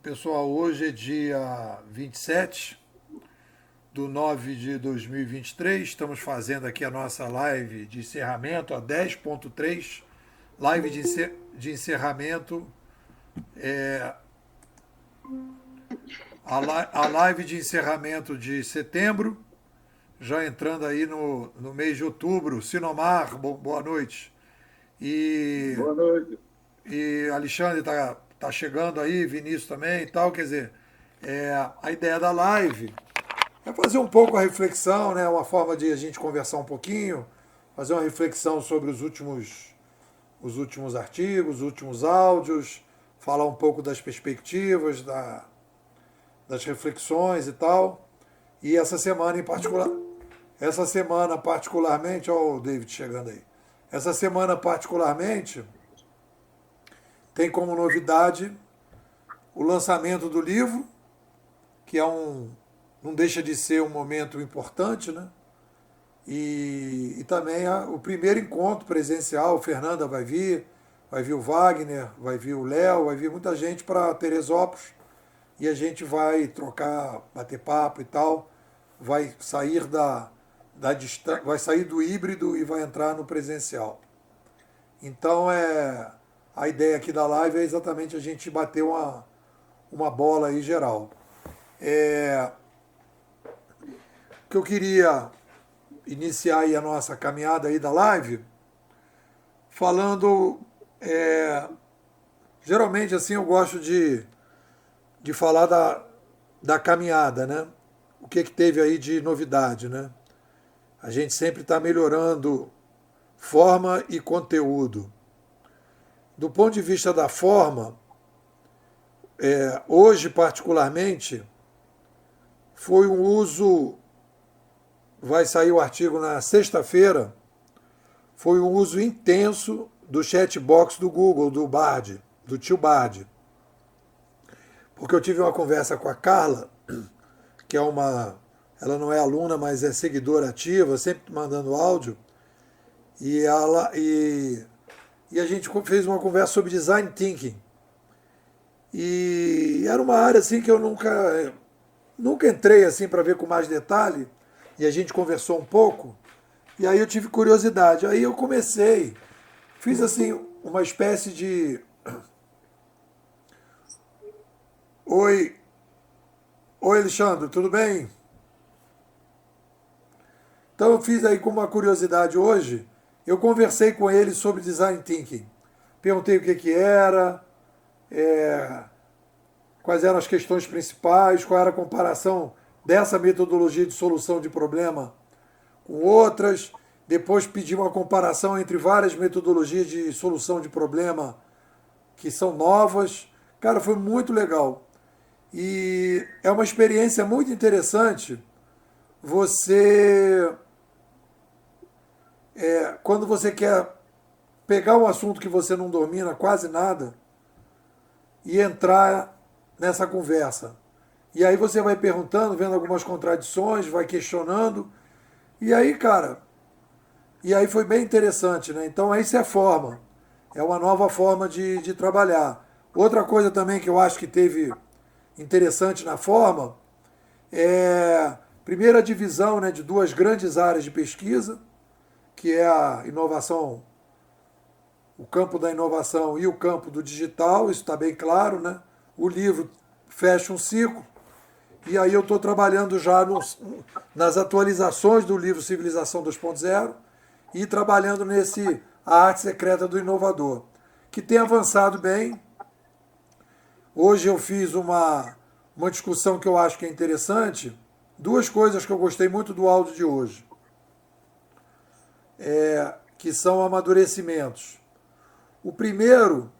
Pessoal, hoje é dia 27/9/2023. Estamos fazendo aqui a nossa live de encerramento, a 10.3, live de encerramento, a live de encerramento de setembro, já entrando aí no mês de outubro. Sinomar, boa noite. E Boa noite. Alexandre tá chegando aí, Vinícius também e tal. Quer dizer, a ideia da live é fazer um pouco a reflexão, né? Uma forma de a gente conversar um pouquinho, fazer uma reflexão sobre os últimos artigos, os últimos áudios, falar um pouco das perspectivas, das reflexões e tal. E essa semana particularmente, ó o David chegando aí. Essa semana particularmente tem como novidade o lançamento do livro, que não deixa de ser um momento importante, né? E também o primeiro encontro presencial. Fernanda vai vir o Wagner, vai vir o Léo, vai vir muita gente para Teresópolis e a gente vai trocar, bater papo e tal. Vai sair vai sair do híbrido e vai entrar no presencial. Então a ideia aqui da live é exatamente a gente bater uma bola aí geral. Que eu queria iniciar aí a nossa caminhada aí da live falando, geralmente assim eu gosto de falar da caminhada, né? O que teve aí de novidade, né? A gente sempre está melhorando forma e conteúdo. Do ponto de vista da forma, hoje particularmente, foi um uso, vai sair o artigo na sexta-feira, foi um uso intenso do chatbox do Google, do Bard, do tio Bard. Porque eu tive uma conversa com a Carla, que ela não é aluna, mas é seguidora ativa, sempre mandando áudio, e a gente fez uma conversa sobre design thinking. E era uma área assim que eu nunca entrei assim para ver com mais detalhe, e a gente conversou um pouco, e aí eu tive curiosidade. Aí eu fiz assim uma espécie de oi, oi Alexandre, tudo bem? Então eu fiz aí com uma curiosidade hoje, eu conversei com ele sobre design thinking. Perguntei o que era, quais eram as questões principais, qual era a comparação dessa metodologia de solução de problema com outras. Depois pedi uma comparação entre várias metodologias de solução de problema que são novas. Cara, foi muito legal. E é uma experiência muito interessante você, quando você quer pegar um assunto que você não domina quase nada e entrar nessa conversa. E aí você vai perguntando, vendo algumas contradições, vai questionando. E aí, cara, foi bem interessante, né? Então, isso é forma. É uma nova forma de trabalhar. Outra coisa também que eu acho que teve interessante na forma é, primeiro, a divisão, né, de duas grandes áreas de pesquisa, que é a inovação, o campo da inovação e o campo do digital. Isso está bem claro, né? O livro fecha um ciclo. E aí eu estou trabalhando já nas atualizações do livro Civilização 2.0 e trabalhando A Arte Secreta do Inovador, que tem avançado bem. Hoje eu fiz uma discussão que eu acho que é interessante. Duas coisas que eu gostei muito do áudio de hoje, que são amadurecimentos. O primeiro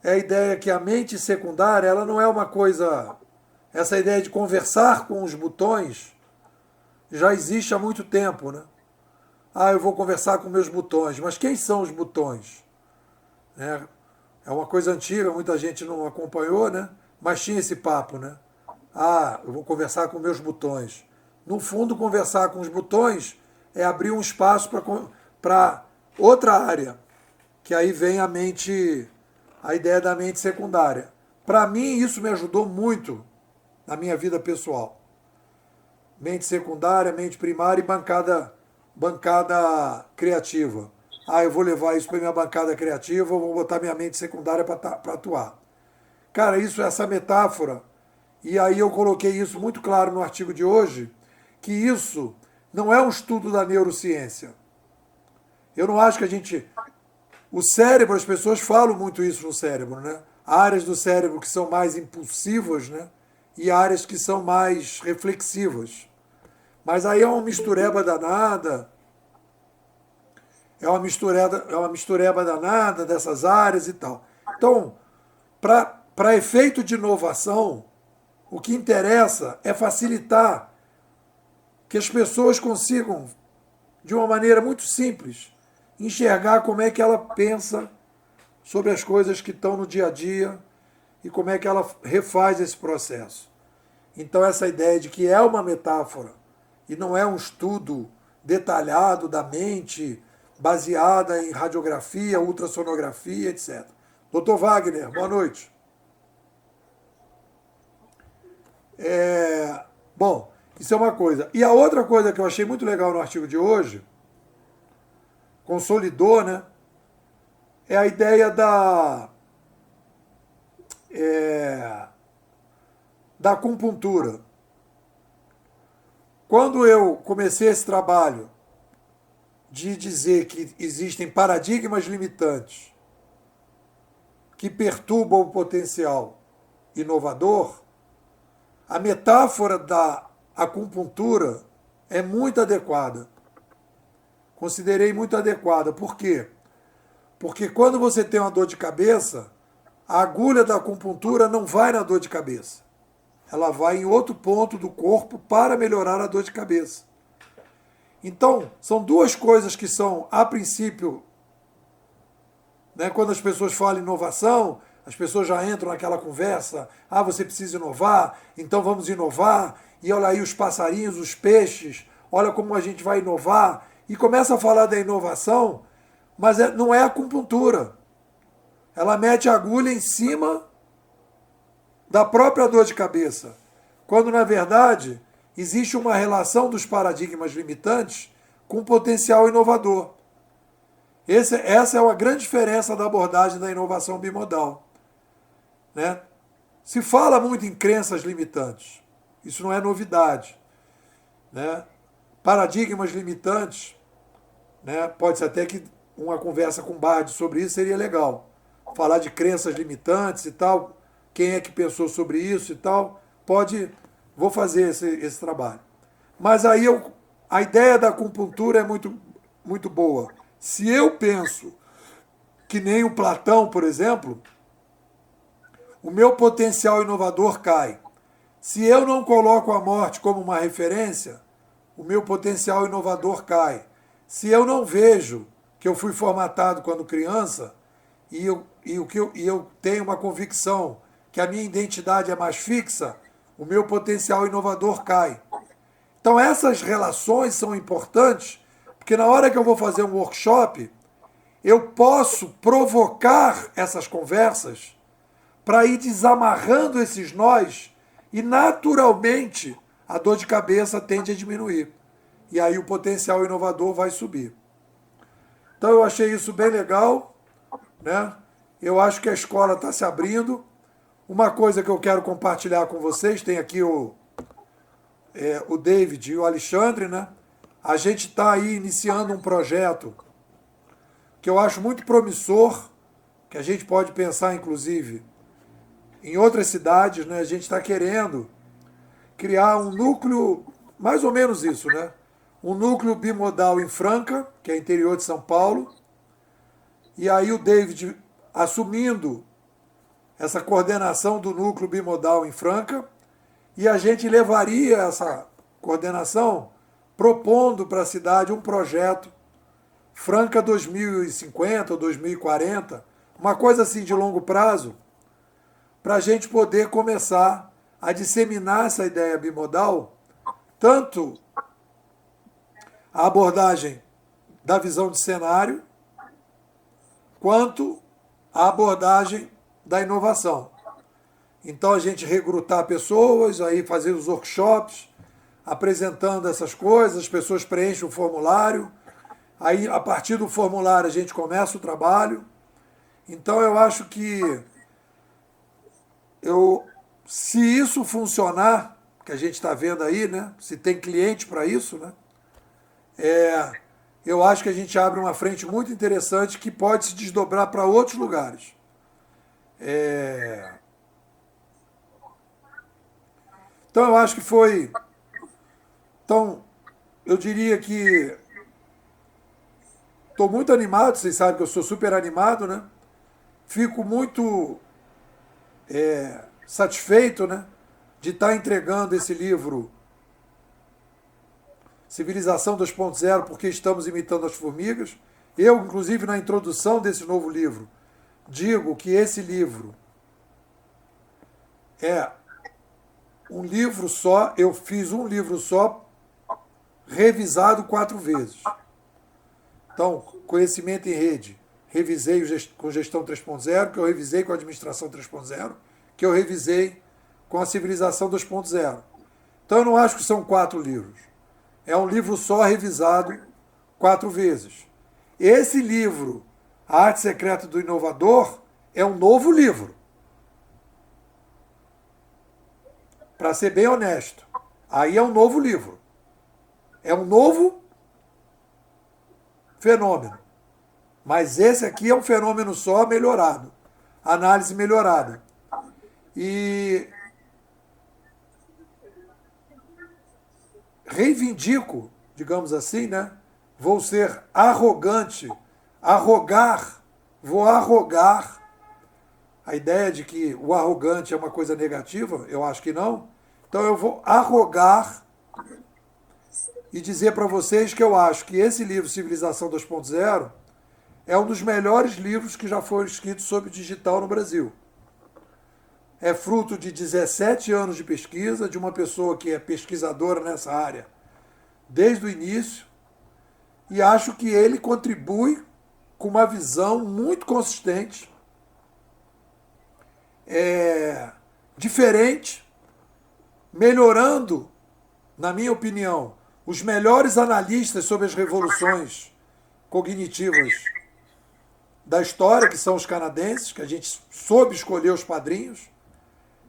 é a ideia que a mente secundária, ela não é uma coisa... Essa ideia de conversar com os botões já existe há muito tempo, né? Eu vou conversar com meus botões. Mas quem são os botões? É uma coisa antiga, muita gente não acompanhou, né? Mas tinha esse papo, né? Eu vou conversar com meus botões. No fundo, conversar com os botões é abrir um espaço para outra área, que aí vem a ideia da mente secundária. Para mim, isso me ajudou muito na minha vida pessoal. Mente secundária, mente primária e bancada criativa. Ah, eu vou levar isso para minha bancada criativa, eu vou botar minha mente secundária para atuar. Cara, essa metáfora, e aí eu coloquei isso muito claro no artigo de hoje, que isso não é um estudo da neurociência. Eu não acho que a gente... O cérebro, as pessoas falam muito isso no cérebro, né? Há áreas do cérebro que são mais impulsivas, né? E áreas que são mais reflexivas. Mas aí é uma mistureba danada, é uma mistureba danada dessas áreas e tal. Então, para efeito de inovação, o que interessa é facilitar que as pessoas consigam, de uma maneira muito simples, enxergar como é que ela pensa sobre as coisas que estão no dia a dia e como é que ela refaz esse processo. Então, essa ideia de que é uma metáfora e não é um estudo detalhado da mente, baseada em radiografia, ultrassonografia, etc. Doutor Wagner, boa noite. Bom, isso é uma coisa. E a outra coisa que eu achei muito legal no artigo de hoje, consolidou, né? É a ideia da acupuntura. Quando eu comecei esse trabalho de dizer que existem paradigmas limitantes que perturbam o potencial inovador, a metáfora da acupuntura é muito adequada. Considerei muito adequada. Por quê? Porque quando você tem uma dor de cabeça, a agulha da acupuntura não vai na dor de cabeça. Ela vai em outro ponto do corpo para melhorar a dor de cabeça. Então, são duas coisas que são, a princípio, né, quando as pessoas falam inovação, as pessoas já entram naquela conversa, você precisa inovar, então vamos inovar, e olha aí os passarinhos, os peixes, olha como a gente vai inovar, e começa a falar da inovação, mas não é acupuntura. Ela mete a agulha em cima da própria dor de cabeça, quando na verdade existe uma relação dos paradigmas limitantes com o potencial inovador. Essa é uma grande diferença da abordagem da inovação bimodal. Né? Se fala muito em crenças limitantes, isso não é novidade. Né? Paradigmas limitantes, né? Pode-se até que uma conversa com o Bard sobre isso seria legal. Falar de crenças limitantes e tal, quem é que pensou sobre isso e tal, vou fazer esse trabalho. Mas aí a ideia da acupuntura é muito, muito boa. Se eu penso que nem o Platão, por exemplo, o meu potencial inovador cai. Se eu não coloco a morte como uma referência, o meu potencial inovador cai. Se eu não vejo que eu fui formatado quando criança e eu tenho uma convicção que a minha identidade é mais fixa, o meu potencial inovador cai. Então essas relações são importantes, porque na hora que eu vou fazer um workshop, eu posso provocar essas conversas para ir desamarrando esses nós e naturalmente a dor de cabeça tende a diminuir. E aí o potencial inovador vai subir. Então eu achei isso bem legal, né? Eu acho que a escola está se abrindo. Uma coisa que eu quero compartilhar com vocês, tem aqui o David e o Alexandre, né? A gente está aí iniciando um projeto que eu acho muito promissor, que a gente pode pensar, inclusive, em outras cidades, né? A gente está querendo criar um núcleo, mais ou menos isso, né? Um núcleo bimodal em Franca, que é interior de São Paulo, e aí o David assumindo essa coordenação do núcleo bimodal em Franca, e a gente levaria essa coordenação propondo para a cidade um projeto Franca 2050 ou 2040, uma coisa assim de longo prazo, para a gente poder começar a disseminar essa ideia bimodal, tanto a abordagem da visão de cenário, quanto a abordagem da inovação. Então a gente recrutar pessoas, aí fazer os workshops, apresentando essas coisas, as pessoas preenchem o formulário, aí a partir do formulário a gente começa o trabalho. Então eu acho que eu, se isso funcionar, que a gente está vendo aí, né? Se tem cliente para isso, né? Eu acho que a gente abre uma frente muito interessante que pode se desdobrar para outros lugares. É, então eu acho que foi. Então, eu diria que estou muito animado, vocês sabem que eu sou super animado, né? Fico muito satisfeito, né? De estar entregando esse livro Civilização 2.0, porque estamos imitando as formigas. Eu, inclusive, na introdução desse novo livro, digo que esse livro é um livro só, eu fiz um livro só, revisado 4 vezes. Então, conhecimento em rede, revisei com gestão 3.0, que eu revisei com a administração 3.0, que eu revisei com a civilização 2.0. Então, eu não acho que são 4 livros. É um livro só revisado 4 vezes. Esse livro, A Arte Secreta do Inovador, é um novo livro. Para ser bem honesto, aí é um novo livro. É um novo fenômeno. Mas esse aqui é um fenômeno só melhorado. Análise melhorada. E reivindico, digamos assim, né? Vou ser arrogante, vou arrogar. A ideia de que o arrogante é uma coisa negativa, eu acho que não. Então eu vou arrogar e dizer para vocês que eu acho que esse livro, Civilização 2.0, é um dos melhores livros que já foram escritos sobre digital no Brasil. É fruto de 17 anos de pesquisa, de uma pessoa que é pesquisadora nessa área desde o início, e acho que ele contribui com uma visão muito consistente, diferente, melhorando, na minha opinião, os melhores analistas sobre as revoluções cognitivas da história, que são os canadenses, que a gente soube escolher os padrinhos,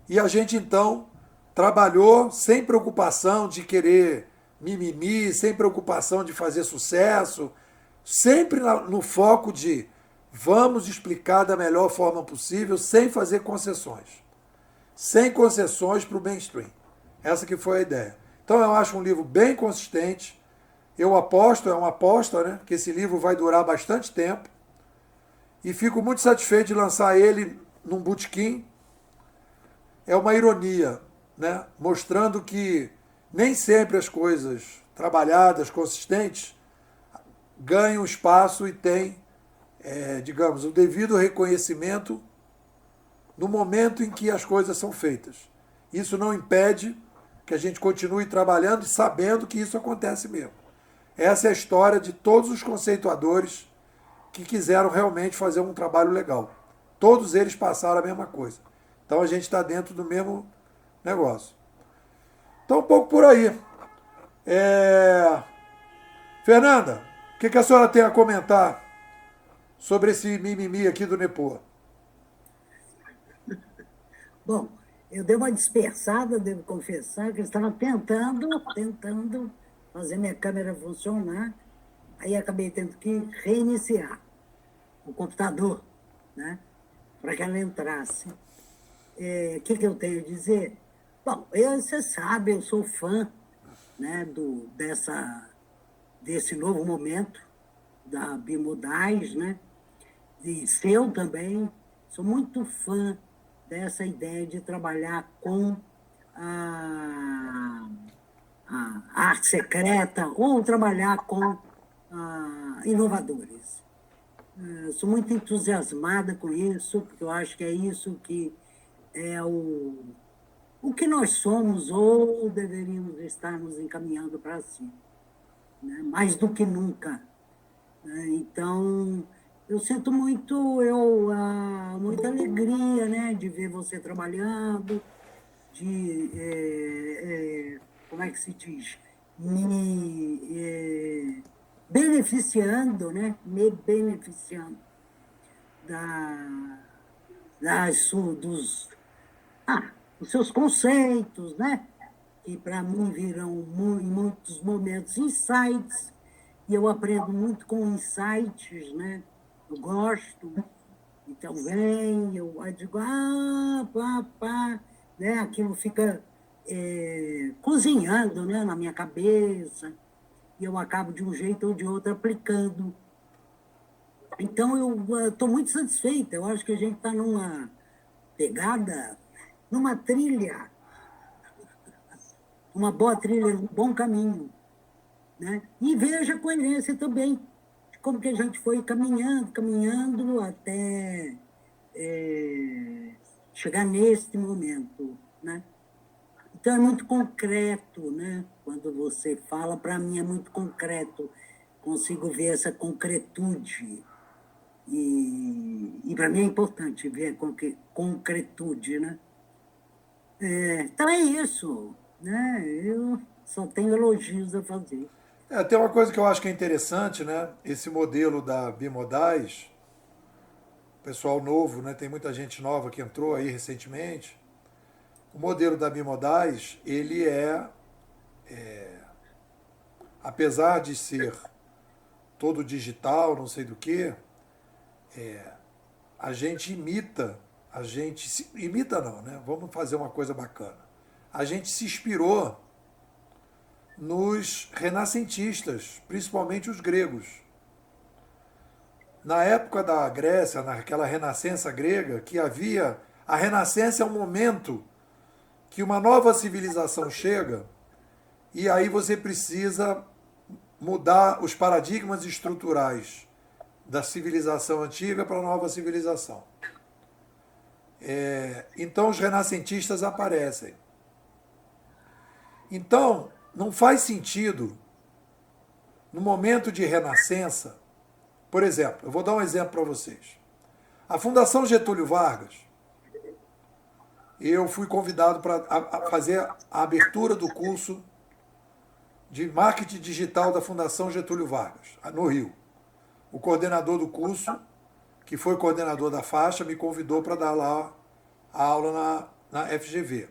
e a gente então trabalhou sem preocupação de querer mimimi, sem preocupação de fazer sucesso, sempre no foco de vamos explicar da melhor forma possível, sem fazer concessões. Sem concessões para o mainstream. Essa que foi a ideia. Então eu acho um livro bem consistente. Eu aposto, é uma aposta, né, que esse livro vai durar bastante tempo. E fico muito satisfeito de lançar ele num botequim. É uma ironia, né, mostrando que nem sempre as coisas trabalhadas, consistentes, ganham espaço e têm, digamos, o devido reconhecimento no momento em que as coisas são feitas. Isso não impede que a gente continue trabalhando e sabendo que isso acontece mesmo. Essa é a história de todos os conceituadores que quiseram realmente fazer um trabalho legal. Todos eles passaram a mesma coisa. Então a gente está dentro do mesmo negócio. Então um pouco por aí. Fernanda, o que a senhora tem a comentar sobre esse mimimi aqui do Nepô? Bom, eu dei uma dispersada, devo confessar, que eu estava tentando fazer minha câmera funcionar, aí acabei tendo que reiniciar o computador, né, para que ela entrasse. O que eu tenho a dizer? Bom, você sabe, eu sou fã, né, desse novo momento da Bimodais, né, e seu também. Sou muito fã dessa ideia de trabalhar com a, a arte secreta ou trabalhar com inovadores. Sou muito entusiasmada com isso, porque eu acho que é isso que é o que nós somos ou deveríamos estar nos encaminhando para si, né? Mais do que nunca. Né? Então, eu sinto muita alegria, né, de ver você trabalhando, como é que se diz? Beneficiando, né? Me beneficiando da, dos, os seus conceitos, né? Que para mim viram em muitos momentos insights, e eu aprendo muito com insights, né? Eu gosto, então vem, eu digo, pá, pá, né? Aquilo fica cozinhando, né? Na minha cabeça, e eu acabo de um jeito ou de outro aplicando. Então eu estou muito satisfeita, eu acho que a gente está numa pegada, numa trilha, uma boa trilha, um bom caminho, né? E veja a coerência também, de como que a gente foi caminhando, caminhando até chegar neste momento, né? Então é muito concreto, né? Quando você fala, para mim é muito concreto, consigo ver essa concretude. E para mim é importante ver a concretude, né? Então é isso, né? Eu só tenho elogios a fazer. Tem uma coisa que eu acho que é interessante, né? Esse modelo da Bimodais, pessoal novo, né? Tem muita gente nova que entrou aí recentemente. O modelo da Bimodais, ele apesar de ser todo digital, não sei do que, a gente imita, imita não, né? Vamos fazer uma coisa bacana. A gente se inspirou nos renascentistas, principalmente os gregos. Na época da Grécia, naquela renascença grega, que havia. A renascença é um momento que uma nova civilização chega e aí você precisa mudar os paradigmas estruturais da civilização antiga para a nova civilização. Então os renascentistas aparecem. Então, não faz sentido, no momento de renascença, por exemplo, eu vou dar um exemplo para vocês. A Fundação Getúlio Vargas, eu fui convidado para fazer a abertura do curso de marketing digital da Fundação Getúlio Vargas, no Rio. O coordenador do curso, que foi coordenador da faixa, me convidou para dar lá a aula na FGV.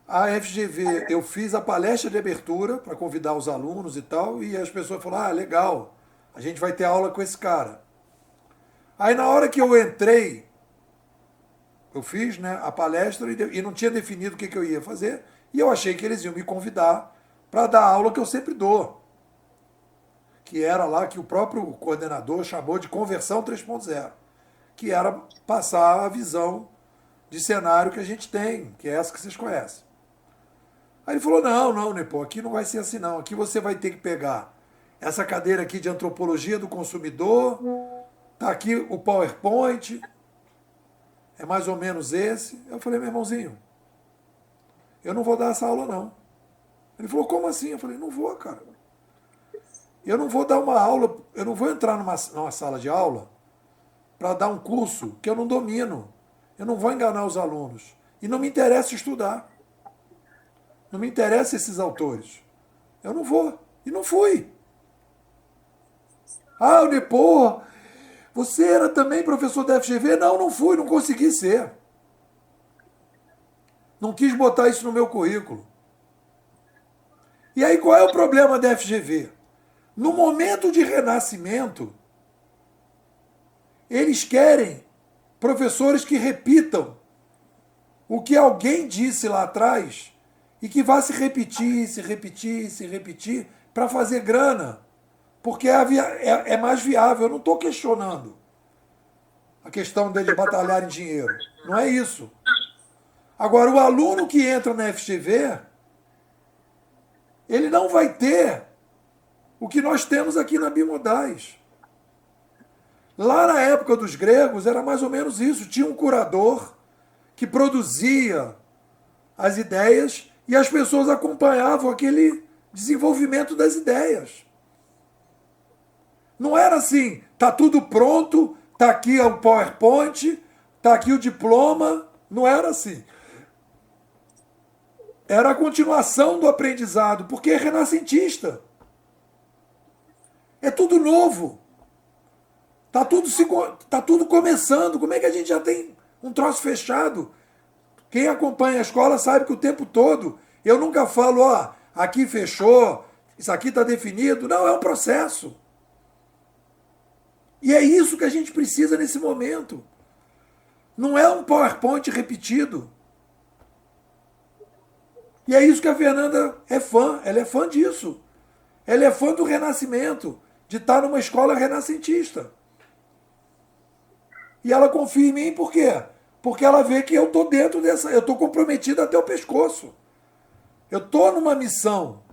A FGV, eu fiz a palestra de abertura para convidar os alunos e tal, e as pessoas falaram, legal, a gente vai ter aula com esse cara. Aí na hora que eu entrei, eu fiz, né, a palestra e não tinha definido o que eu ia fazer, e eu achei que eles iam me convidar para dar a aula que eu sempre dou, que era lá que o próprio coordenador chamou de conversão 3.0, que era passar a visão de cenário que a gente tem, que é essa que vocês conhecem. Aí ele falou, não, Nepo, aqui não vai ser assim não, aqui você vai ter que pegar essa cadeira aqui de antropologia do consumidor, tá aqui o PowerPoint, é mais ou menos esse. Eu falei, meu irmãozinho, eu não vou dar essa aula não. Ele falou, como assim? Eu falei, não vou, cara. Eu não vou dar uma aula, eu não vou entrar numa sala de aula para dar um curso que eu não domino. Eu não vou enganar os alunos. E não me interessa estudar. Não me interessa esses autores. Eu não vou. E não fui. Ah, Nepo, você era também professor da FGV? Não, não fui, não consegui ser. Não quis botar isso no meu currículo. E aí qual é o problema da FGV? No momento de renascimento, eles querem professores que repitam o que alguém disse lá atrás e que vá se repetir, se repetir, se repetir para fazer grana. Porque é mais viável. Eu não estou questionando a questão deles batalharem dinheiro. Não é isso. Agora, o aluno que entra na FGV, ele não vai ter o que nós temos aqui na Bimodais. Lá na época dos gregos era mais ou menos isso. Tinha um curador que produzia as ideias e as pessoas acompanhavam aquele desenvolvimento das ideias. Não era assim, tá tudo pronto, tá aqui o PowerPoint, tá aqui o diploma. Não era assim. Era a continuação do aprendizado, porque é renascentista. É tudo novo. Tá tudo começando. Como é que a gente já tem um troço fechado? Quem acompanha a escola sabe que o tempo todo eu nunca falo, ó, aqui fechou, isso aqui está definido. Não, é um processo. E é isso que a gente precisa nesse momento. Não é um PowerPoint repetido. E é isso que a Fernanda é fã. Ela é fã disso. Ela é fã do renascimento, de estar numa escola renascentista. E ela confia em mim por quê? Porque ela vê que eu estou dentro dessa. Eu estou comprometido até o pescoço. Eu estou numa missão.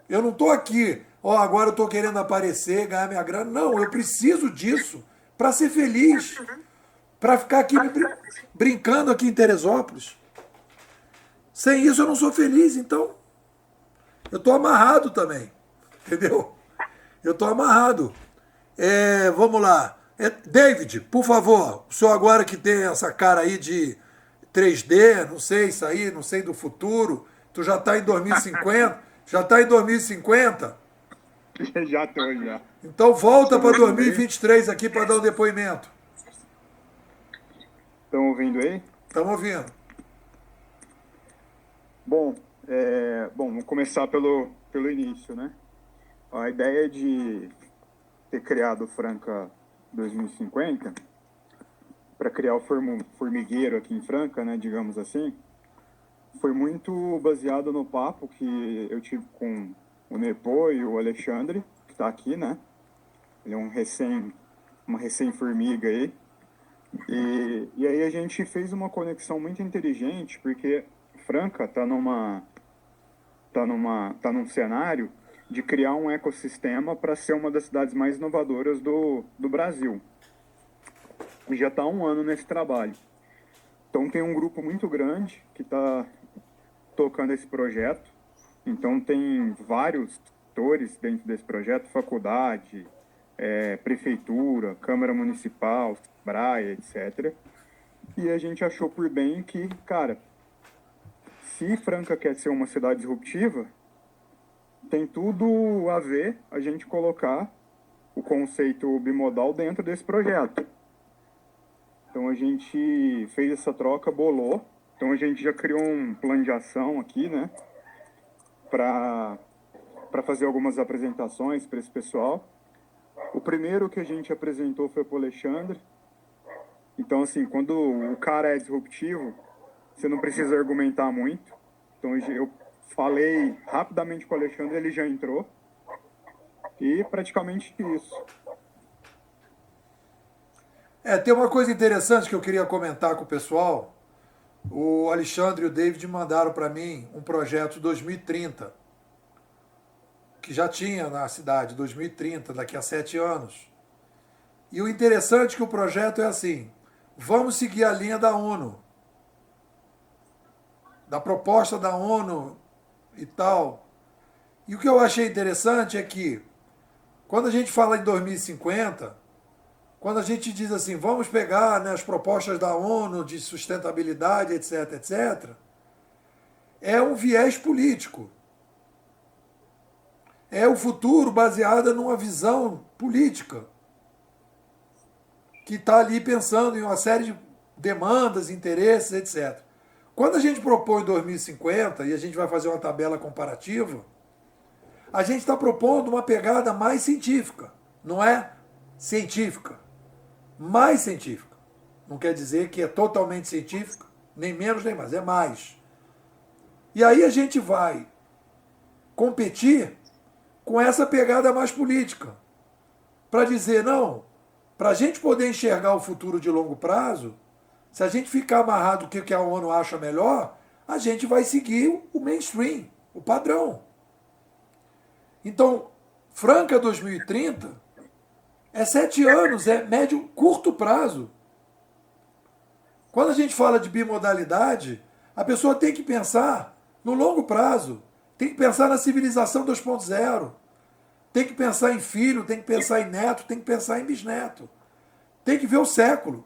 Eu não estou aqui, ó, agora eu estou querendo aparecer, ganhar minha grana. Não, eu preciso disso para ser feliz. Para ficar aqui brincando aqui em Teresópolis. Sem isso eu não sou feliz, então eu estou amarrado também. Entendeu? Eu estou amarrado. Vamos lá. David, por favor, o senhor agora que tem essa cara aí de 3D, não sei isso aí, não sei do futuro, tu já está em 2050? Já está em 2050? Já tô, já. Então volta para 2023 aqui para dar um depoimento. Estão ouvindo aí? Estamos ouvindo. Bom, vamos começar pelo início, né? A ideia de ter criado o Franca 2050 para criar o formigueiro aqui em Franca, né, digamos assim, foi muito baseado no papo que eu tive com o Nepo e o Alexandre, que está aqui, né? Ele é uma recém-formiga aí. E aí a gente fez uma conexão muito inteligente, porque Franca está num cenário de criar um ecossistema para ser uma das cidades mais inovadoras do Brasil. E já está há 1 ano nesse trabalho. Então tem um grupo muito grande que está tocando esse projeto. Então tem vários setores dentro desse projeto, faculdade, prefeitura, Câmara Municipal, Praia, etc. E a gente achou por bem que, cara, se Franca quer ser uma cidade disruptiva, tem tudo a ver a gente colocar o conceito bimodal dentro desse projeto. Então a gente fez essa troca, bolou. Então a gente já criou um plano de ação aqui, né? Para fazer algumas apresentações para esse pessoal. O primeiro que a gente apresentou foi para o Alexandre. Então, assim, quando o cara é disruptivo, você não precisa argumentar muito. Então eu falei rapidamente com o Alexandre, ele já entrou. E praticamente isso. Tem uma coisa interessante que eu queria comentar com o pessoal. O Alexandre e o David mandaram para mim um projeto 2030, que já tinha na cidade, 2030, daqui a 7 anos. E o interessante é que o projeto é assim, vamos seguir a linha da ONU, da proposta da ONU e tal. E o que eu achei interessante é que, quando a gente fala em 2050, quando a gente diz assim, vamos pegar, né, as propostas da ONU de sustentabilidade, etc., etc., é um viés político. É o futuro baseado numa visão política, que está ali pensando em uma série de demandas, interesses, etc. Quando a gente propõe 2050, e a gente vai fazer uma tabela comparativa, a gente está propondo uma pegada mais científica, não é científica, mais científica. Não quer dizer que é totalmente científica, nem menos nem mais, é mais. E aí a gente vai competir com essa pegada mais política, para dizer, não, para a gente poder enxergar o futuro de longo prazo, se a gente ficar amarrado o que a ONU acha melhor, a gente vai seguir o mainstream, o padrão. Então, Franca 2030 é 7 anos, é médio, curto prazo. Quando a gente fala de bimodalidade, a pessoa tem que pensar no longo prazo, tem que pensar na civilização 2.0, Tem que pensar em filho, tem que pensar em neto, tem que pensar em bisneto. Tem que ver o século.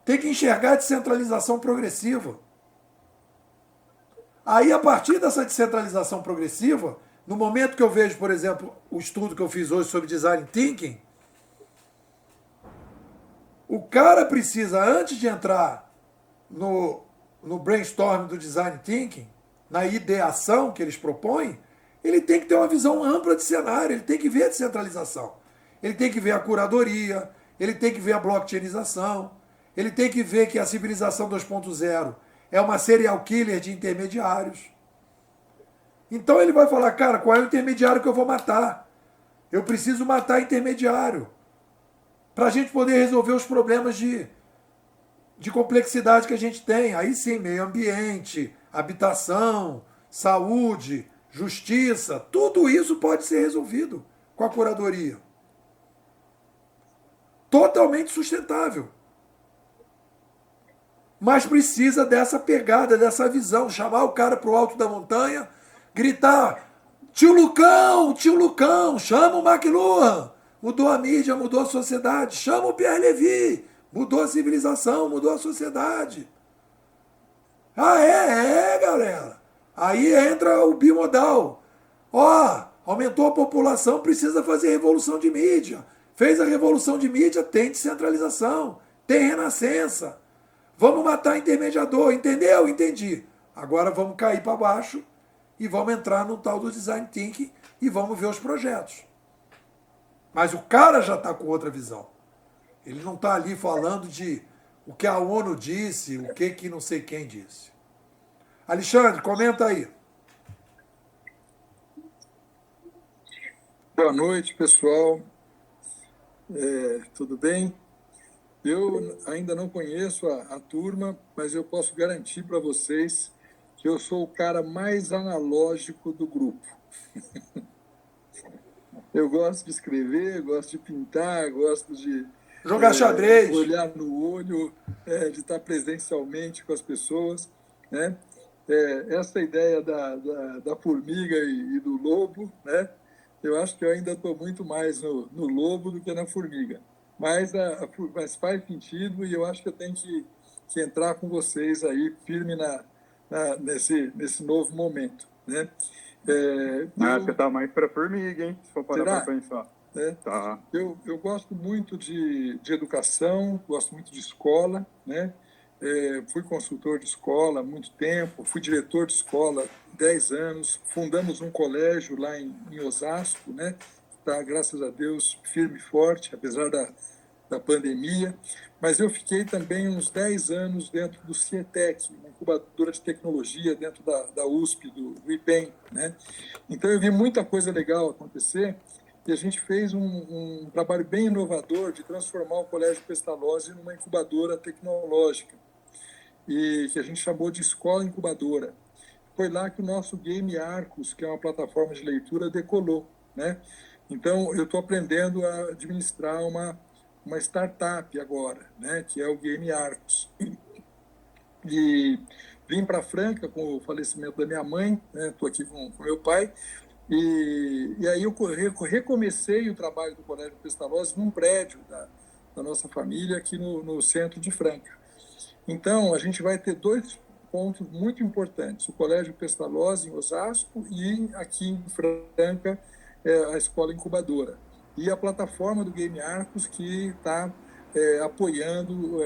Tem que enxergar a descentralização progressiva. Aí, a partir dessa descentralização progressiva, no momento que eu vejo, por exemplo, o estudo que eu fiz hoje sobre design thinking, o cara precisa, antes de entrar no brainstorm do design thinking, na ideação que eles propõem, ele tem que ter uma visão ampla de cenário, ele tem que ver a descentralização, ele tem que ver a curadoria, ele tem que ver a blockchainização, ele tem que ver que a civilização 2.0 é uma serial killer de intermediários. Então ele vai falar, cara, qual é o intermediário que eu vou matar? Eu preciso matar intermediário para a gente poder resolver os problemas de complexidade que a gente tem. Aí sim, meio ambiente, habitação, saúde, justiça, tudo isso pode ser resolvido com a curadoria. Totalmente sustentável. Mas precisa dessa pegada, dessa visão, chamar o cara para o alto da montanha, gritar, tio Lucão, chama o McLuhan, mudou a mídia, mudou a sociedade, chama o Pierre Levy, mudou a civilização, mudou a sociedade. Ah, galera. Aí entra o bimodal. Ó, aumentou a população, precisa fazer revolução de mídia. Fez a revolução de mídia, tem descentralização, tem renascença. Vamos matar intermediador, entendeu? Entendi. Agora vamos cair para baixo e vamos entrar no tal do design thinking e vamos ver os projetos. Mas o cara já está com outra visão. Ele não está ali falando de o que a ONU disse, o que não sei quem disse. Alexandre, comenta aí. Boa noite, pessoal. Tudo bem? Eu ainda não conheço a turma, mas eu posso garantir para vocês que eu sou o cara mais analógico do grupo. Eu gosto de escrever, gosto de pintar, gosto de jogar xadrez, olhar no olho, de estar presencialmente com as pessoas, né? Essa ideia da formiga e do lobo, né? Eu acho que eu ainda estou muito mais no lobo do que na formiga. Mas faz sentido e eu acho que eu tenho que entrar com vocês aí firme nesse novo momento, né? Você tá mais para formiga, hein? Se for parar para pensar. Tá. Eu gosto muito de educação, gosto muito de escola, né? Fui consultor de escola há muito tempo, fui diretor de escola 10 anos, fundamos um colégio lá em Osasco, né? Tá, graças a Deus, firme e forte, apesar da pandemia. Mas eu fiquei também uns 10 anos dentro do CIETEC, uma incubadora de tecnologia dentro da USP, do IPEM, né? Então, eu vi muita coisa legal acontecer e a gente fez um trabalho bem inovador de transformar o Colégio Pestalozzi numa incubadora tecnológica, e que a gente chamou de Escola Incubadora. Foi lá que o nosso Game Arcos, que é uma plataforma de leitura, decolou, né? Então, eu estou aprendendo a administrar uma startup agora, né? Que é o Game Arcos. E vim para Franca com o falecimento da minha mãe, né? Estou aqui com meu pai, e aí eu recomecei o trabalho do Colégio Pestalozzi num prédio da nossa família aqui no centro de Franca. Então, a gente vai ter 2 pontos muito importantes: o Colégio Pestalozzi, em Osasco, e aqui em Franca, a Escola Incubadora. E a plataforma do Game Arcos, que está apoiando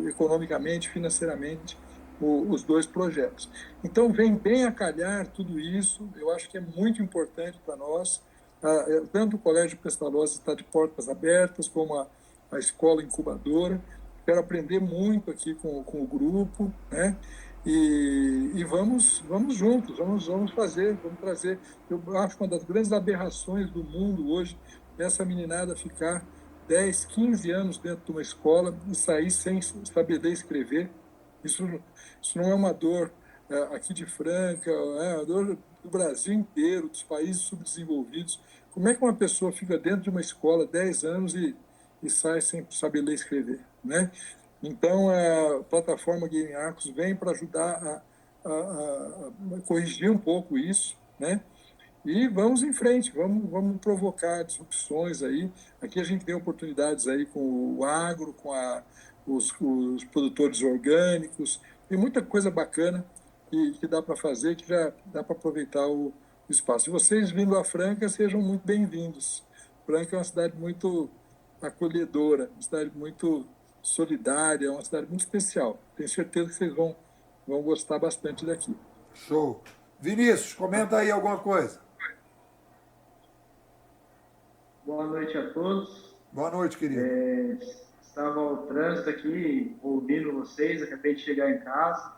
economicamente, financeiramente, os 2 projetos. Então, vem bem a calhar tudo isso. Eu acho que é muito importante para nós. Tanto o Colégio Pestalozzi está de portas abertas, como a Escola Incubadora. Quero aprender muito aqui com o grupo, né? E vamos juntos, vamos fazer, vamos trazer. Eu acho que uma das grandes aberrações do mundo hoje é essa meninada ficar 10, 15 anos dentro de uma escola e sair sem saber ler e escrever. Isso não é uma dor aqui de Franca, é uma dor do Brasil inteiro, dos países subdesenvolvidos. Como é que uma pessoa fica dentro de uma escola 10 anos e sai sem saber ler e escrever, né? Então, a plataforma Game Arcos vem para ajudar a corrigir um pouco isso, né? E vamos em frente, vamos provocar disrupções aí. Aqui a gente tem oportunidades aí com o agro, com os produtores orgânicos, tem muita coisa bacana que dá para fazer, que já dá para aproveitar o espaço. E vocês vindo a Franca, sejam muito bem-vindos. Franca é uma cidade muito acolhedora, uma cidade muito solidária, uma cidade muito especial. Tenho certeza que vocês vão gostar bastante daqui. Show. Vinícius, comenta aí alguma coisa. Boa noite a todos. Boa noite, querido. Estava ao trânsito aqui, ouvindo vocês, acabei de chegar em casa.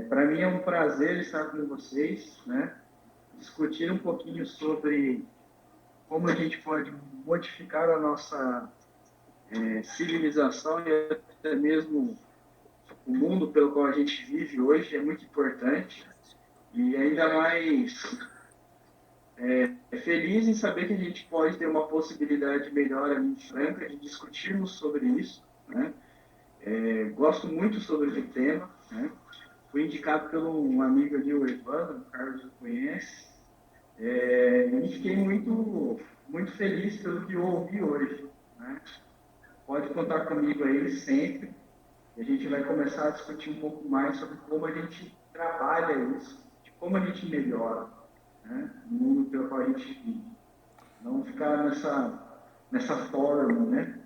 Para mim é um prazer estar com vocês, né? Discutir um pouquinho sobre como a gente pode modificar a nossa civilização e até mesmo o mundo pelo qual a gente vive hoje é muito importante. E ainda mais feliz em saber que a gente pode ter uma possibilidade melhor ali em Franca de discutirmos sobre isso, né? Gosto muito sobre esse tema, né? Fui indicado por um amigo ali, o Evandro, o Carlos conhece, e fiquei muito, muito feliz pelo que eu ouvi hoje, né? Pode contar comigo aí sempre, e a gente vai começar a discutir um pouco mais sobre como a gente trabalha isso, de como a gente melhora, né, no mundo pelo qual a gente vive. Não ficar nessa forma, né?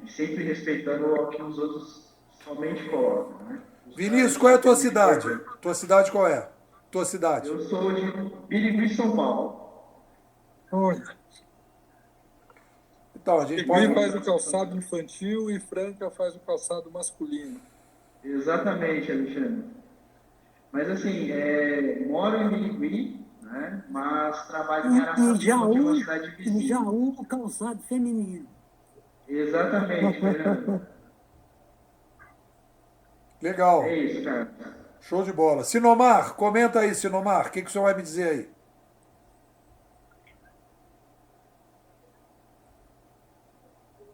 E sempre respeitando o que os outros somente colocam, né? Vinícius, qual é a tua cidade? Tua cidade qual é? Tua cidade? Eu sou de Birigui, São Paulo. Olha, Então, a gente Birigui pode... faz o calçado infantil e Franca faz o calçado masculino. Exatamente, Alexandre. Mas assim, moro em Birigui, né? Mas trabalho em Araçatuba, que é uma cidade Em vizinha. Jaú, o calçado feminino. Exatamente, Fernando. Legal. É isso, cara. Show de bola. Sinomar, comenta aí, Sinomar. O que o senhor vai me dizer aí?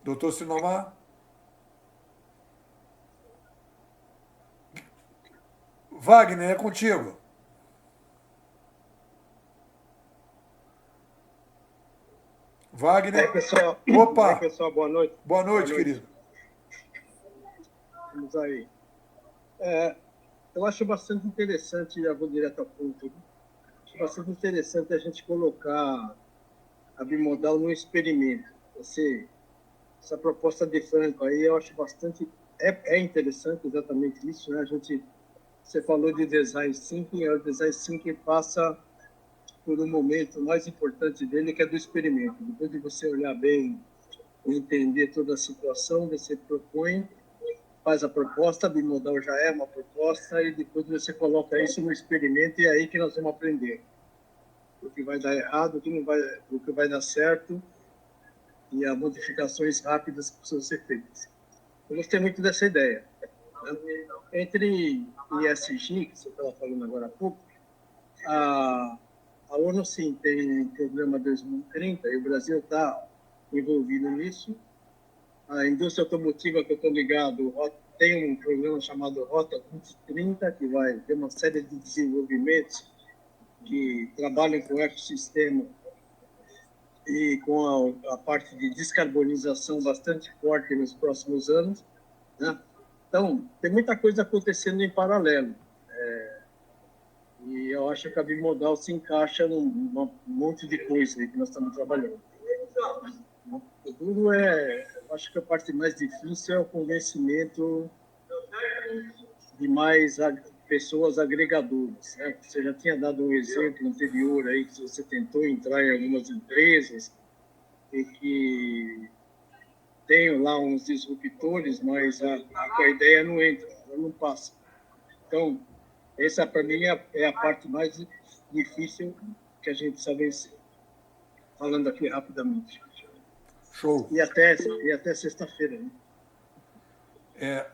Doutor Sinomar? Wagner, é contigo. Wagner. Pessoal. Opa! Pessoal, boa noite. Boa noite, Boa noite. querido. Vamos aí. Eu acho bastante interessante, já vou direto ao ponto, né? Acho bastante interessante a gente colocar a bimodal no experimento. Essa proposta de Franco aí, eu acho bastante... É interessante exatamente isso, né? Você falou de design thinking, o design thinking passa por um momento mais importante dele, que é do experimento. Depois de você olhar bem, entender toda a situação, você propõe, faz a proposta, a bimodal já é uma proposta, e depois você coloca isso no experimento, e é aí que nós vamos aprender o que vai dar errado, o que vai dar certo, e as modificações rápidas que precisam ser feitas. Eu gostei muito dessa ideia, né? Entre ESG, que você estava falando agora há pouco, a ONU, sim, tem um programa 2030, e o Brasil está envolvido nisso. A indústria automotiva que eu estou ligado tem um programa chamado Rota 2030, que vai ter uma série de desenvolvimentos que trabalham com o ecossistema e com a parte de descarbonização bastante forte nos próximos anos, né? Então, tem muita coisa acontecendo em paralelo. E eu acho que a bimodal se encaixa num monte de coisa aí que nós estamos trabalhando. O duro eu acho que a parte mais difícil é o convencimento de mais pessoas agregadoras, né? Você já tinha dado um exemplo anterior aí que você tentou entrar em algumas empresas e que tem lá uns disruptores, mas a ideia não entra, ela não passa. Então, essa para mim é a parte mais difícil que a gente precisa vencer. Falando aqui rapidamente. Show. E até sexta-feira, né?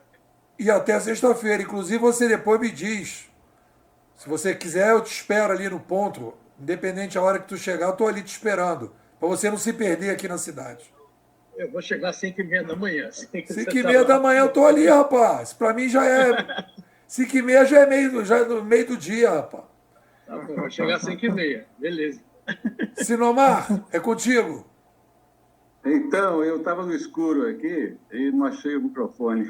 E até sexta-feira. Inclusive, você depois me diz. Se você quiser, eu te espero ali no ponto. Independente da hora que tu chegar, eu estou ali te esperando. Para você não se perder aqui na cidade. Eu vou chegar às 5h30 da manhã. 5h30 da manhã eu estou ali, rapaz. Para mim já é... 5h30 já é no meio do dia, rapaz. Tá bom, vou chegar às 5h30. Beleza. Sinomar, é contigo. Então, eu estava no escuro aqui e não achei o microfone.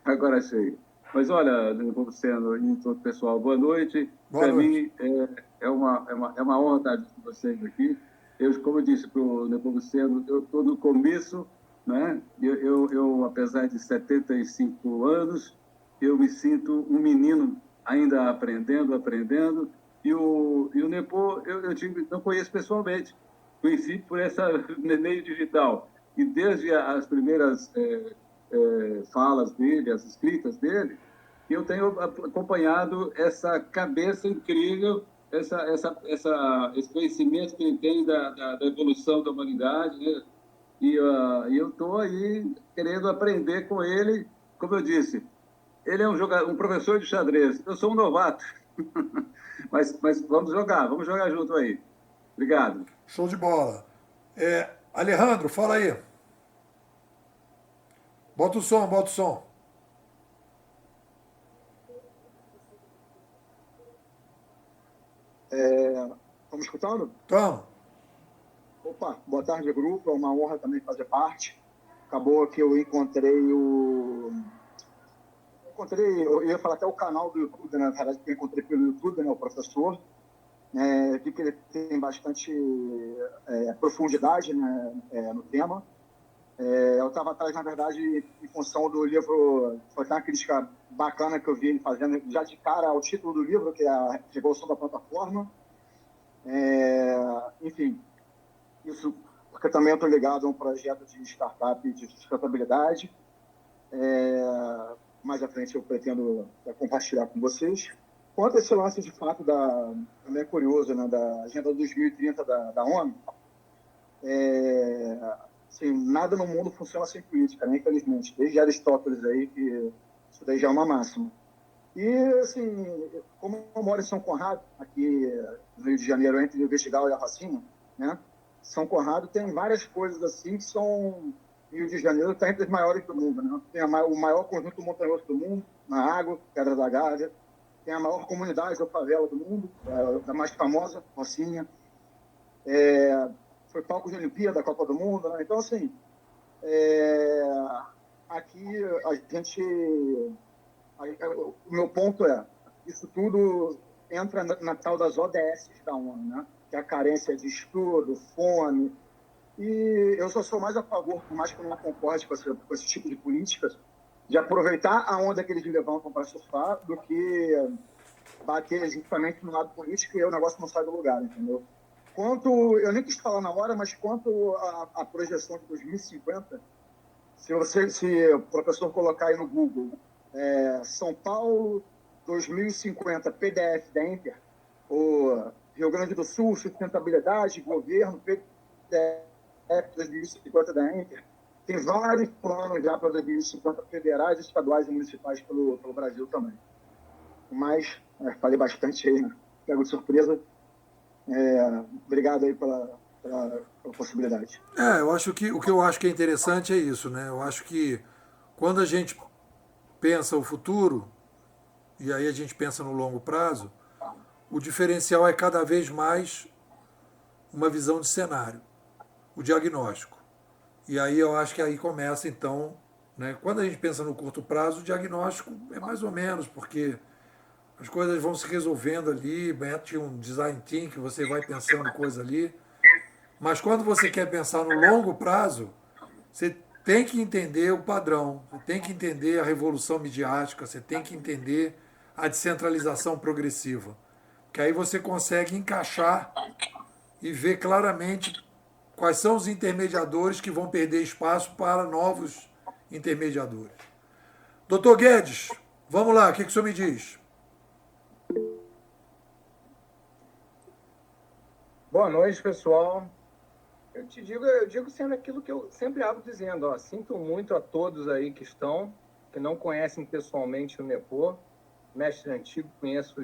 Agora achei. Mas olha, Nepomuceno e todo o pessoal, boa noite. Boa Para noite. mim é uma honra estar com vocês aqui. Eu, como eu disse para o Nepomuceno, eu estou no começo, né? Eu, apesar de 75 anos, eu me sinto um menino ainda aprendendo. E o Nepo, não conheço pessoalmente. Conheci por essa meio digital. E desde as primeiras falas dele, as escritas dele, eu tenho acompanhado essa cabeça incrível, esse conhecimento que ele tem da evolução da humanidade, né? E eu estou aí querendo aprender com ele. Como eu disse, ele é um professor de xadrez. Eu sou um novato. mas vamos jogar junto aí. Obrigado. Show de bola. Alejandro, fala aí. Bota o som. Estão me escutando? Tamo. Opa, boa tarde, grupo. É uma honra também fazer parte. Acabou que eu eu ia falar até o canal do YouTube, né? Na verdade, que eu encontrei pelo YouTube, né? O professor. Vi que ele tem bastante profundidade, né? No tema. Eu estava atrás, na verdade, em função do livro, foi até uma crítica bacana que eu vi ele fazendo, já de cara ao título do livro, que é a Revolução da Plataforma. Enfim, isso porque também eu estou ligado a um projeto de startup de sustentabilidade. Mais à frente eu pretendo compartilhar com vocês. Quanto a esse lance, de fato, também é curioso, né, da Agenda 2030 da ONU, assim, nada no mundo funciona sem política, né, infelizmente. Desde Aristóteles aí, que isso daí já é uma máxima. E, assim, como eu moro em São Conrado, aqui no Rio de Janeiro, entre o Vidigal e a Rocinha, né, São Conrado tem várias coisas assim que são... Rio de Janeiro está entre os maiores do mundo, né? Tem o maior conjunto montanhoso do mundo, na água, Pedra da Gávea. Tem a maior comunidade ou favela do mundo, a mais famosa, Rocinha. Foi palco de Olimpíada, da Copa do Mundo, né? Então, assim, aqui a gente... O meu ponto isso tudo entra na tal das ODS da ONU, né? Que é a carência de estudo, fome. E eu só sou mais a favor, por mais que eu não concorde com esse tipo de políticas, de aproveitar a onda que eles levantam para surfar, do que bater justamente no lado político e aí o negócio não sai do lugar, entendeu? Eu nem quis falar na hora, mas quanto à projeção de 2050, se o professor colocar aí no Google, São Paulo 2050 PDF da Inter, ou Rio Grande do Sul, sustentabilidade, governo, PDF 2050 da Inter, tem vários planos já para 2050 federais, estaduais e municipais pelo Brasil também. Mas, falei bastante aí, né? Pego de surpresa. Obrigado aí pela possibilidade. Eu acho que o que eu acho que é interessante é isso, né? Eu acho que quando a gente pensa o futuro, e aí a gente pensa no longo prazo, o diferencial é cada vez mais uma visão de cenário, o diagnóstico. E aí eu acho que aí começa, então, né? Quando a gente pensa no curto prazo, o diagnóstico é mais ou menos, porque as coisas vão se resolvendo ali, mete um design team que você vai pensando coisa ali. Mas quando você quer pensar no longo prazo, você tem que entender o padrão, você tem que entender a revolução midiática, você tem que entender a descentralização progressiva. Que aí você consegue encaixar e ver claramente quais são os intermediadores que vão perder espaço para novos intermediadores. Doutor Guedes, vamos lá, o que o senhor me diz? Boa noite, pessoal. Eu digo sempre aquilo que eu sempre abro dizendo, ó, sinto muito a todos aí que não conhecem pessoalmente o Nepo, mestre antigo, conheço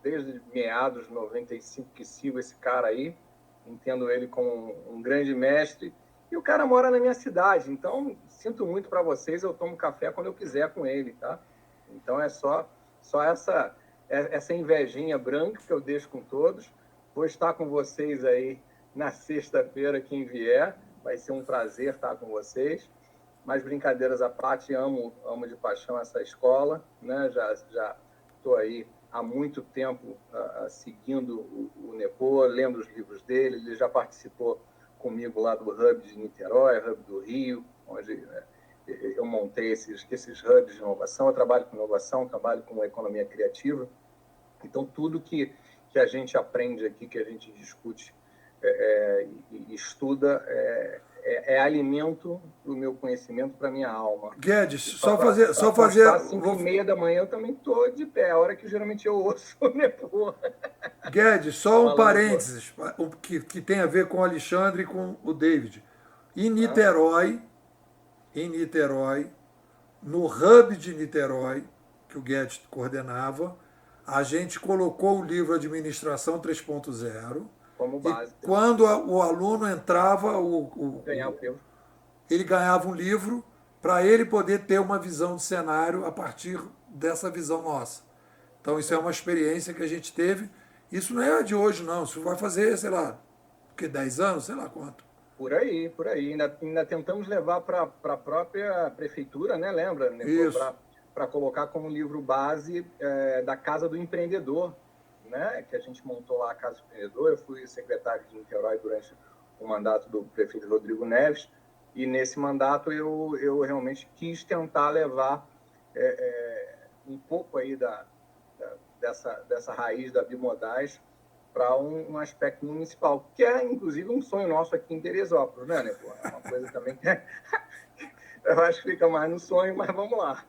desde meados de 95 que sigo esse cara aí, entendo ele como um grande mestre, e o cara mora na minha cidade, então sinto muito para vocês, eu tomo café quando eu quiser com ele, tá? Então é só essa invejinha branca que eu deixo com todos. Vou estar com vocês aí na sexta-feira, quem vier. Vai ser um prazer estar com vocês. Mas brincadeiras à parte, amo de paixão essa escola, né? Já estou aí há muito tempo seguindo o Nepô, lendo os livros dele. Ele já participou comigo lá do Hub de Niterói, Hub do Rio, onde eu montei esses hubs de inovação. Eu trabalho com inovação, trabalho com economia criativa. Então, tudo que a gente aprende aqui, que a gente discute e estuda, é alimento para o meu conhecimento, para a minha alma. Guedes, só fazer. Às 5h30 da manhã eu também estou de pé, a hora que geralmente eu ouço o Nepô. Guedes, só um parênteses que tem a ver com o Alexandre e com o David. Em Niterói, no Hub de Niterói, que o Guedes coordenava, a gente colocou o livro Administração 3.0. Como base. E quando o aluno entrava, ele ganhava um livro para ele poder ter uma visão de cenário a partir dessa visão nossa. Então, isso é uma experiência que a gente teve. Isso não é de hoje, não. Isso vai fazer, sei lá, 10 anos, sei lá quanto. Por aí. Ainda tentamos levar para a própria prefeitura, né? Lembra? Para colocar como livro base da Casa do Empreendedor, né? Que a gente montou lá a Casa do Empreendedor. Eu fui secretário de Niterói durante o mandato do prefeito Rodrigo Neves, e nesse mandato eu realmente quis tentar levar um pouco aí dessa raiz da Bimodais para um aspecto municipal, que é, inclusive, um sonho nosso aqui em Teresópolis, né, Nepô? É uma coisa também que eu acho que fica mais no sonho, mas vamos lá.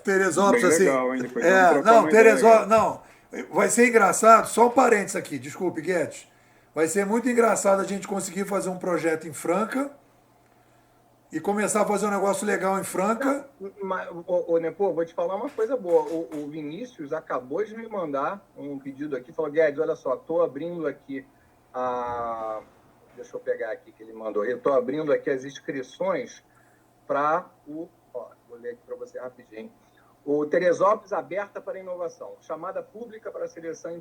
Teresópolis, assim... Legal, hein? Teresópolis... Não, vai ser engraçado, só um parênteses aqui, desculpe, Guedes. Vai ser muito engraçado a gente conseguir fazer um projeto em Franca e começar a fazer um negócio legal em Franca. Ô, Nepô, vou te falar uma coisa boa. O Vinícius acabou de me mandar um pedido aqui. Falou, Guedes, olha só, estou abrindo aqui Deixa eu pegar aqui que ele mandou. Eu estou abrindo aqui as inscrições para vou ler aqui para você rapidinho. O Teresópolis Aberta para Inovação. Chamada pública para seleção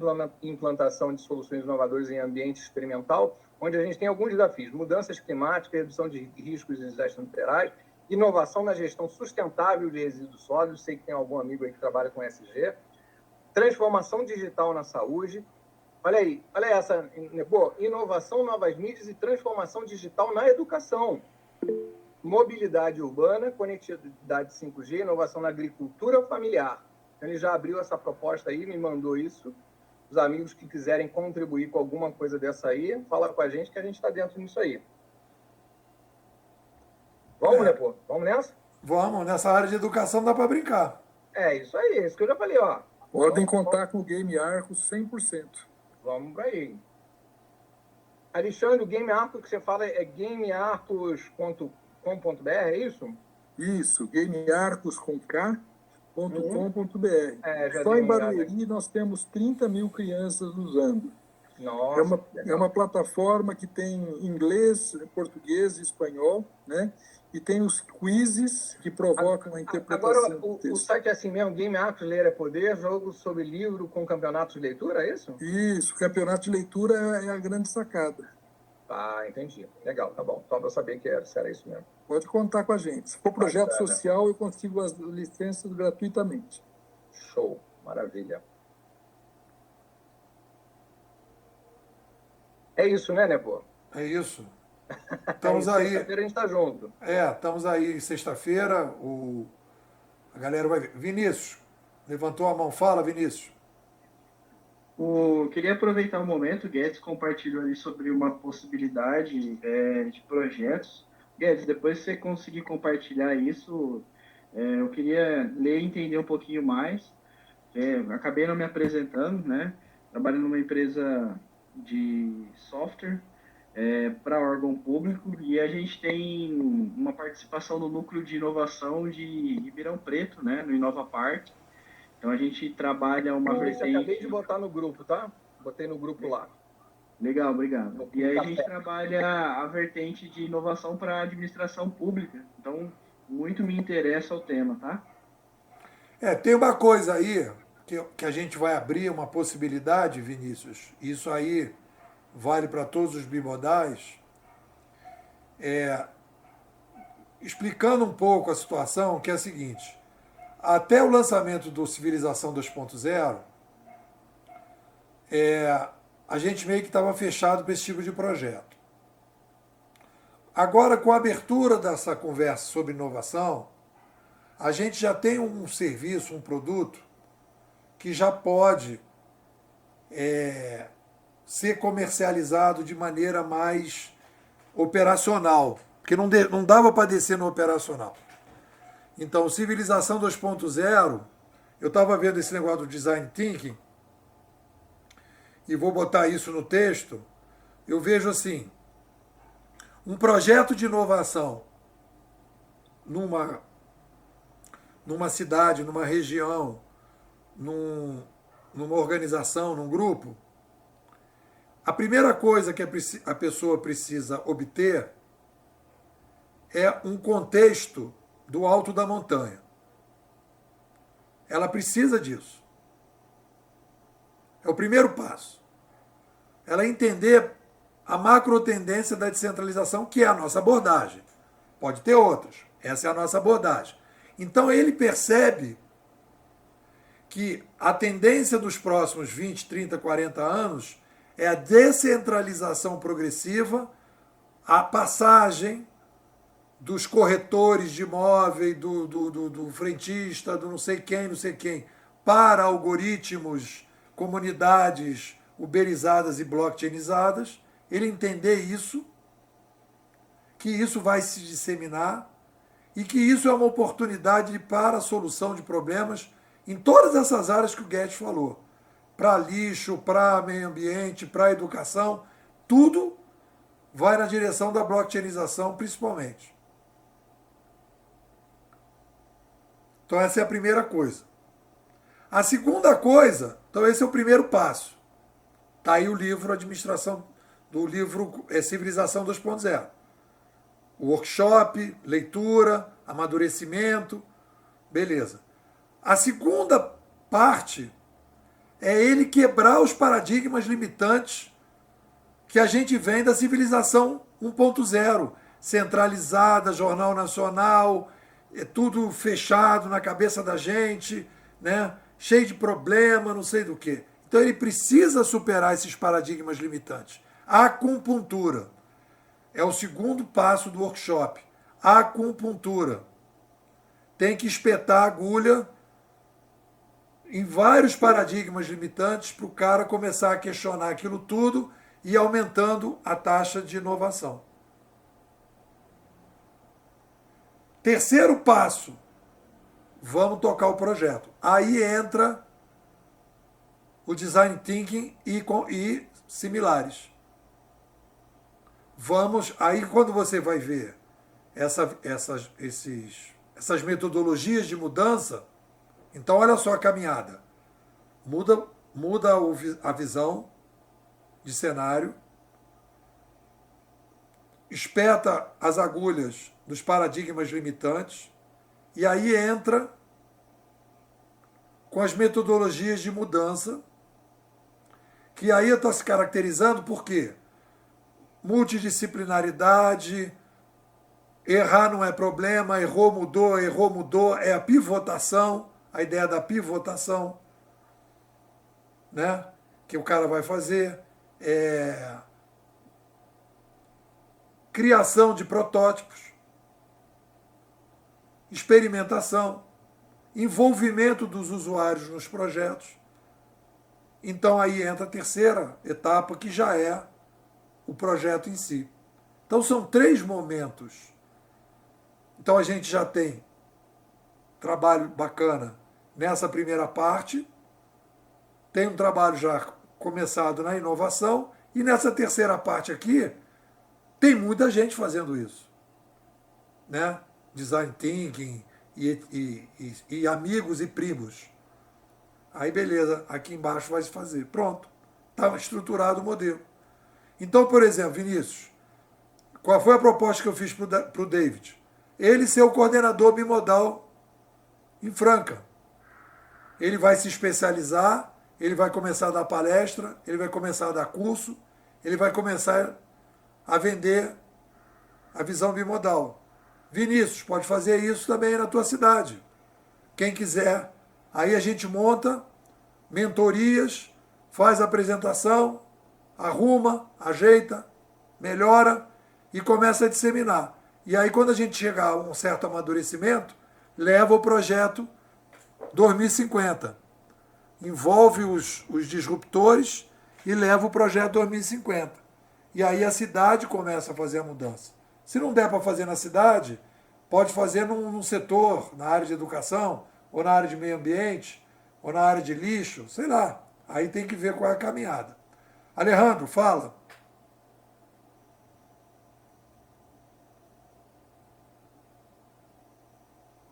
e implantação de soluções inovadoras em ambiente experimental, onde a gente tem alguns desafios: mudanças climáticas, redução de riscos e desastres naturais, inovação na gestão sustentável de resíduos sólidos, sei que tem algum amigo aí que trabalha com SG, transformação digital na saúde, olha essa, Nepô, inovação, novas mídias e transformação digital na educação, mobilidade urbana, conectividade 5G, inovação na agricultura familiar. Ele já abriu essa proposta aí, me mandou isso. Os amigos que quiserem contribuir com alguma coisa dessa aí, fala com a gente que a gente está dentro disso aí. Vamos, né, pô? Vamos nessa? Vamos, nessa área de educação dá para brincar. É isso aí, isso que eu já falei, ó. Podem contar com o Game Arcos 100%. Vamos para aí. Alexandre, o Game Arcos que você fala é gamearcos.com.br, é isso? Isso, gamearcos.com.br. Já Só em Barueri nós temos 30 mil crianças usando. Nossa, é uma plataforma que tem inglês, português e espanhol, né? E tem os quizzes que provocam a interpretação do texto. O site é assim mesmo, Game Arcos Ler é Poder, jogo sobre livro com campeonatos de leitura, é isso? Isso, campeonato de leitura é a grande sacada. Ah, entendi. Legal, tá bom. Só para saber que era isso mesmo. Pode contar com a gente. Se for projeto social, eu consigo as licenças gratuitamente. Show, maravilha. É isso, né, Nepô? É isso. Estamos aí. Sexta-feira a gente está junto. Estamos aí sexta-feira. A galera vai ver. Vinícius, levantou a mão. Fala, Vinícius. Queria aproveitar o momento, o Guedes compartilhou ali sobre uma possibilidade de projetos. Guedes, depois que você conseguir compartilhar isso, eu queria ler e entender um pouquinho mais. Acabei não me apresentando, né? Trabalho numa empresa de software para órgão público e a gente tem uma participação no núcleo de inovação de Ribeirão Preto, né? No Inova Park. Então, a gente trabalha uma vertente... Acabei de botar no grupo, tá? Botei no grupo lá. Legal, obrigado. E aí a gente trabalha a vertente de inovação para a administração pública. Então, muito me interessa o tema, tá? Tem uma coisa aí, que a gente vai abrir uma possibilidade, Vinícius, isso aí vale para todos os bimodais, explicando um pouco a situação, que é a seguinte: até o lançamento do Civilização 2.0, a gente meio que estava fechado para esse tipo de projeto. Agora, com a abertura dessa conversa sobre inovação, a gente já tem um serviço, um produto, que já pode ser comercializado de maneira mais operacional, porque não dava para descer no operacional. Então, Civilização 2.0, eu estava vendo esse negócio do Design Thinking, e vou botar isso no texto, eu vejo assim, um projeto de inovação numa cidade, numa região, numa organização, num grupo, a primeira coisa que a pessoa precisa obter é um contexto do alto da montanha. Ela precisa disso. É o primeiro passo. Ela entender a macro tendência da descentralização, que é a nossa abordagem. Pode ter outras. Essa é a nossa abordagem. Então ele percebe que a tendência dos próximos 20, 30, 40 anos é a descentralização progressiva, a passagem dos corretores de imóveis, do frentista, do não sei quem, para algoritmos, comunidades uberizadas e blockchainizadas, ele entender isso, que isso vai se disseminar e que isso é uma oportunidade para a solução de problemas em todas essas áreas que o Guedes falou. Para lixo, para meio ambiente, para educação, tudo vai na direção da blockchainização, principalmente. Então essa é a primeira coisa. A segunda coisa, então esse é o primeiro passo. Está aí o livro Civilização 2.0. O workshop, leitura, amadurecimento, beleza. A segunda parte é ele quebrar os paradigmas limitantes que a gente vem da civilização 1.0, centralizada, jornal nacional, tudo fechado na cabeça da gente, né? Cheio de problema, não sei do quê. Então ele precisa superar esses paradigmas limitantes. A acupuntura é o segundo passo do workshop. A acupuntura. Tem que espetar a agulha em vários paradigmas limitantes para o cara começar a questionar aquilo tudo e aumentando a taxa de inovação. Terceiro passo, vamos tocar o projeto. Aí entra o Design Thinking e similares. Aí quando você vai ver essas metodologias de mudança, então olha só a caminhada. Muda a visão de cenário, espeta as agulhas dos paradigmas limitantes, e aí entra com as metodologias de mudança, que aí está se caracterizando por quê? Multidisciplinaridade, errar não é problema, errou, mudou, é a pivotação, a ideia da pivotação, né? Que o cara vai fazer, criação de protótipos, experimentação, envolvimento dos usuários nos projetos. Então aí entra a terceira etapa, que já é o projeto em si. Então são 3 momentos. Então a gente já tem trabalho bacana nessa primeira parte, tem um trabalho já começado na inovação, e nessa terceira parte aqui tem muita gente fazendo isso, né? Design Thinking e amigos e primos. Aí beleza, aqui embaixo vai se fazer. Pronto, está estruturado o modelo. Então, por exemplo, Vinícius, qual foi a proposta que eu fiz para o David? Ele ser o coordenador bimodal em Franca. ele vai se especializar, ele vai começar a dar palestra, ele vai começar a dar curso, ele vai começar a vender a visão bimodal. Vinícius, pode fazer isso também na tua cidade. Quem quiser. Aí a gente monta mentorias, faz a apresentação, arruma, ajeita, melhora e começa a disseminar. E aí, quando a gente chegar a um certo amadurecimento, leva o projeto 2050. Envolve os disruptores e leva o projeto 2050. E aí a cidade começa a fazer a mudança. Se não der para fazer na cidade, pode fazer num setor, na área de educação, ou na área de meio ambiente, ou na área de lixo, sei lá. Aí tem que ver qual é a caminhada. Alejandro, fala.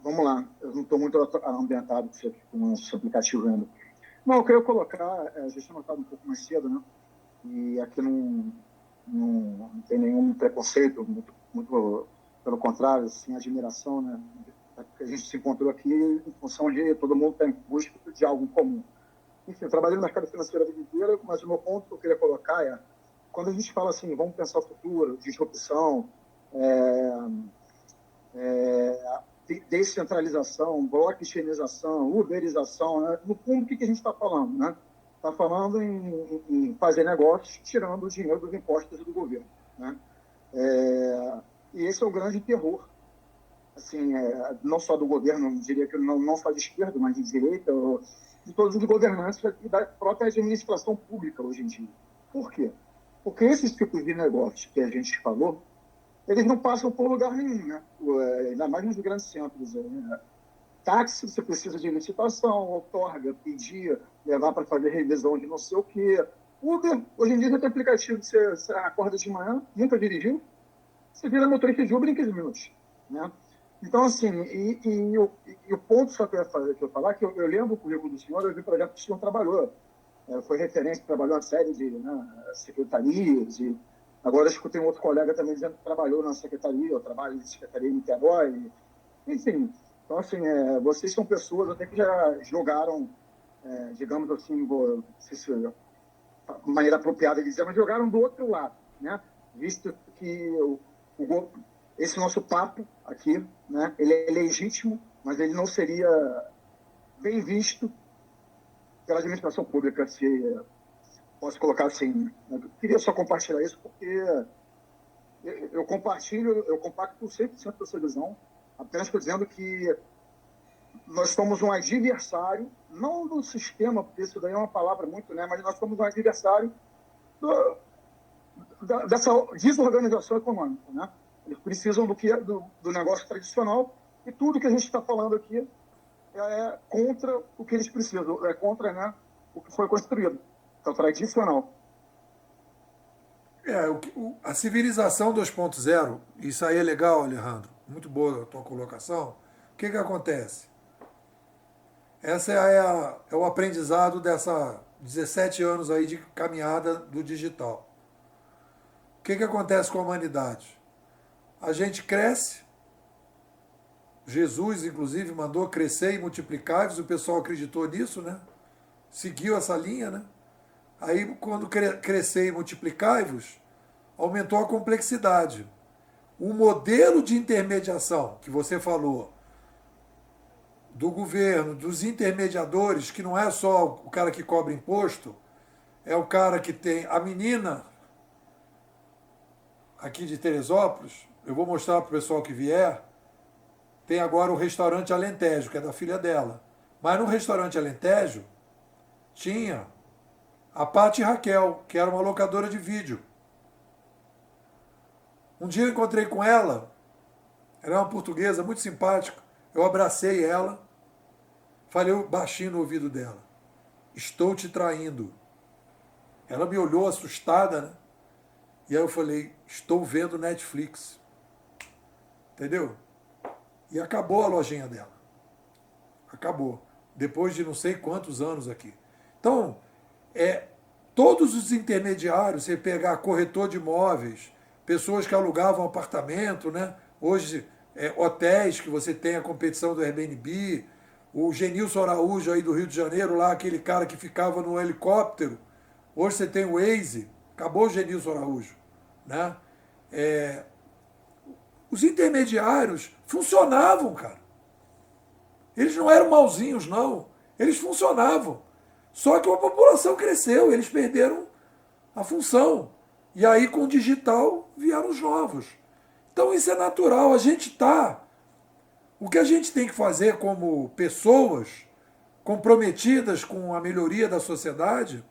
Vamos lá, eu não estou muito ambientado com esse aplicativo ainda. Não, eu queria colocar, a gente tinha notado um pouco mais cedo, né? E aqui não tem nenhum preconceito, muito pelo contrário, assim, admiração, né? A gente se encontrou aqui em função de todo mundo estar em busca de algo comum. Enfim, eu trabalhei no mercado financeiro a vida inteira, mas o meu ponto que eu queria colocar é, quando a gente fala assim, vamos pensar o futuro, disrupção, descentralização, blockchainização, uberização, né? No fundo, o que a gente está falando, né? Está falando em fazer negócios tirando o dinheiro dos impostos do governo, né? E esse é o grande terror, assim, não só do governo, diria que não só de esquerda, mas de direita, de todos os governantes e da própria administração pública hoje em dia. Por quê? Porque esses tipos de negócios que a gente falou, eles não passam por lugar nenhum, né? Ainda mais nos grandes centros. Né? Táxi, você precisa de licitação, outorga, pedir, levar para fazer revisão de não sei o quê. Uber, hoje em dia tem aplicativo, você acorda de manhã, nunca dirigiu, você vira motorista de Uber em 15 minutos. Né? Então, assim, e o ponto só que eu ia falar, que eu lembro o currículo do senhor, eu vi o projeto que o senhor trabalhou. Foi referência, trabalhou uma série de secretarias, e agora eu escutei um outro colega também dizendo que trabalhou na secretaria, eu trabalho em secretaria em Niterói, enfim. Então, assim, vocês são pessoas até que já jogaram, digamos assim, não sei se é a maneira apropriada de dizer, mas jogaram do outro lado, né? Visto que esse nosso papo aqui, né, ele é legítimo, mas ele não seria bem visto pela administração pública, se posso colocar assim. Eu queria só compartilhar isso porque eu compacto 100% da sua visão, apenas estou dizendo que nós somos um adversário, não do sistema, porque isso daí é uma palavra muito, né, mas nós somos um adversário dessa desorganização econômica, né? Eles precisam do negócio tradicional e tudo que a gente está falando aqui é contra o que eles precisam, é contra, né, o que foi construído, é o tradicional. A civilização 2.0, isso aí é legal, Alejandro, muito boa a tua colocação. O que acontece? Essa é o aprendizado dessa 17 anos aí de caminhada do digital. O que acontece com a humanidade? A gente cresce, Jesus, inclusive, mandou crescer e multiplicar-vos, o pessoal acreditou nisso, né? Seguiu essa linha, né? Aí, quando crescer e multiplicar-vos, aumentou a complexidade. O modelo de intermediação que você falou, do governo, dos intermediadores, que não é só o cara que cobra imposto, é o cara que tem a menina aqui de Teresópolis. Eu vou mostrar para o pessoal que vier. Tem agora o restaurante Alentejo, que é da filha dela. Mas no restaurante Alentejo tinha a Paty Raquel, que era uma locadora de vídeo. Um dia eu encontrei com ela, ela é uma portuguesa muito simpática, eu abracei ela, falei baixinho no ouvido dela, estou te traindo. Ela me olhou assustada, né? E aí eu falei, estou vendo Netflix. Entendeu? E acabou a lojinha dela. Acabou. Depois de não sei quantos anos aqui. Então, todos os intermediários, você pegar corretor de imóveis, pessoas que alugavam apartamento, né? Hoje, hotéis que você tem a competição do Airbnb, O Genilson Araújo aí do Rio de Janeiro, lá aquele cara que ficava no helicóptero. Hoje você tem o Waze, acabou o Genilson Araújo, né? Os intermediários funcionavam, cara. Eles não eram mauzinhos, não. Eles funcionavam. Só que a população cresceu, eles perderam a função. E aí, com o digital, vieram os novos. Então, isso é natural. O que a gente tem que fazer como pessoas comprometidas com a melhoria da sociedade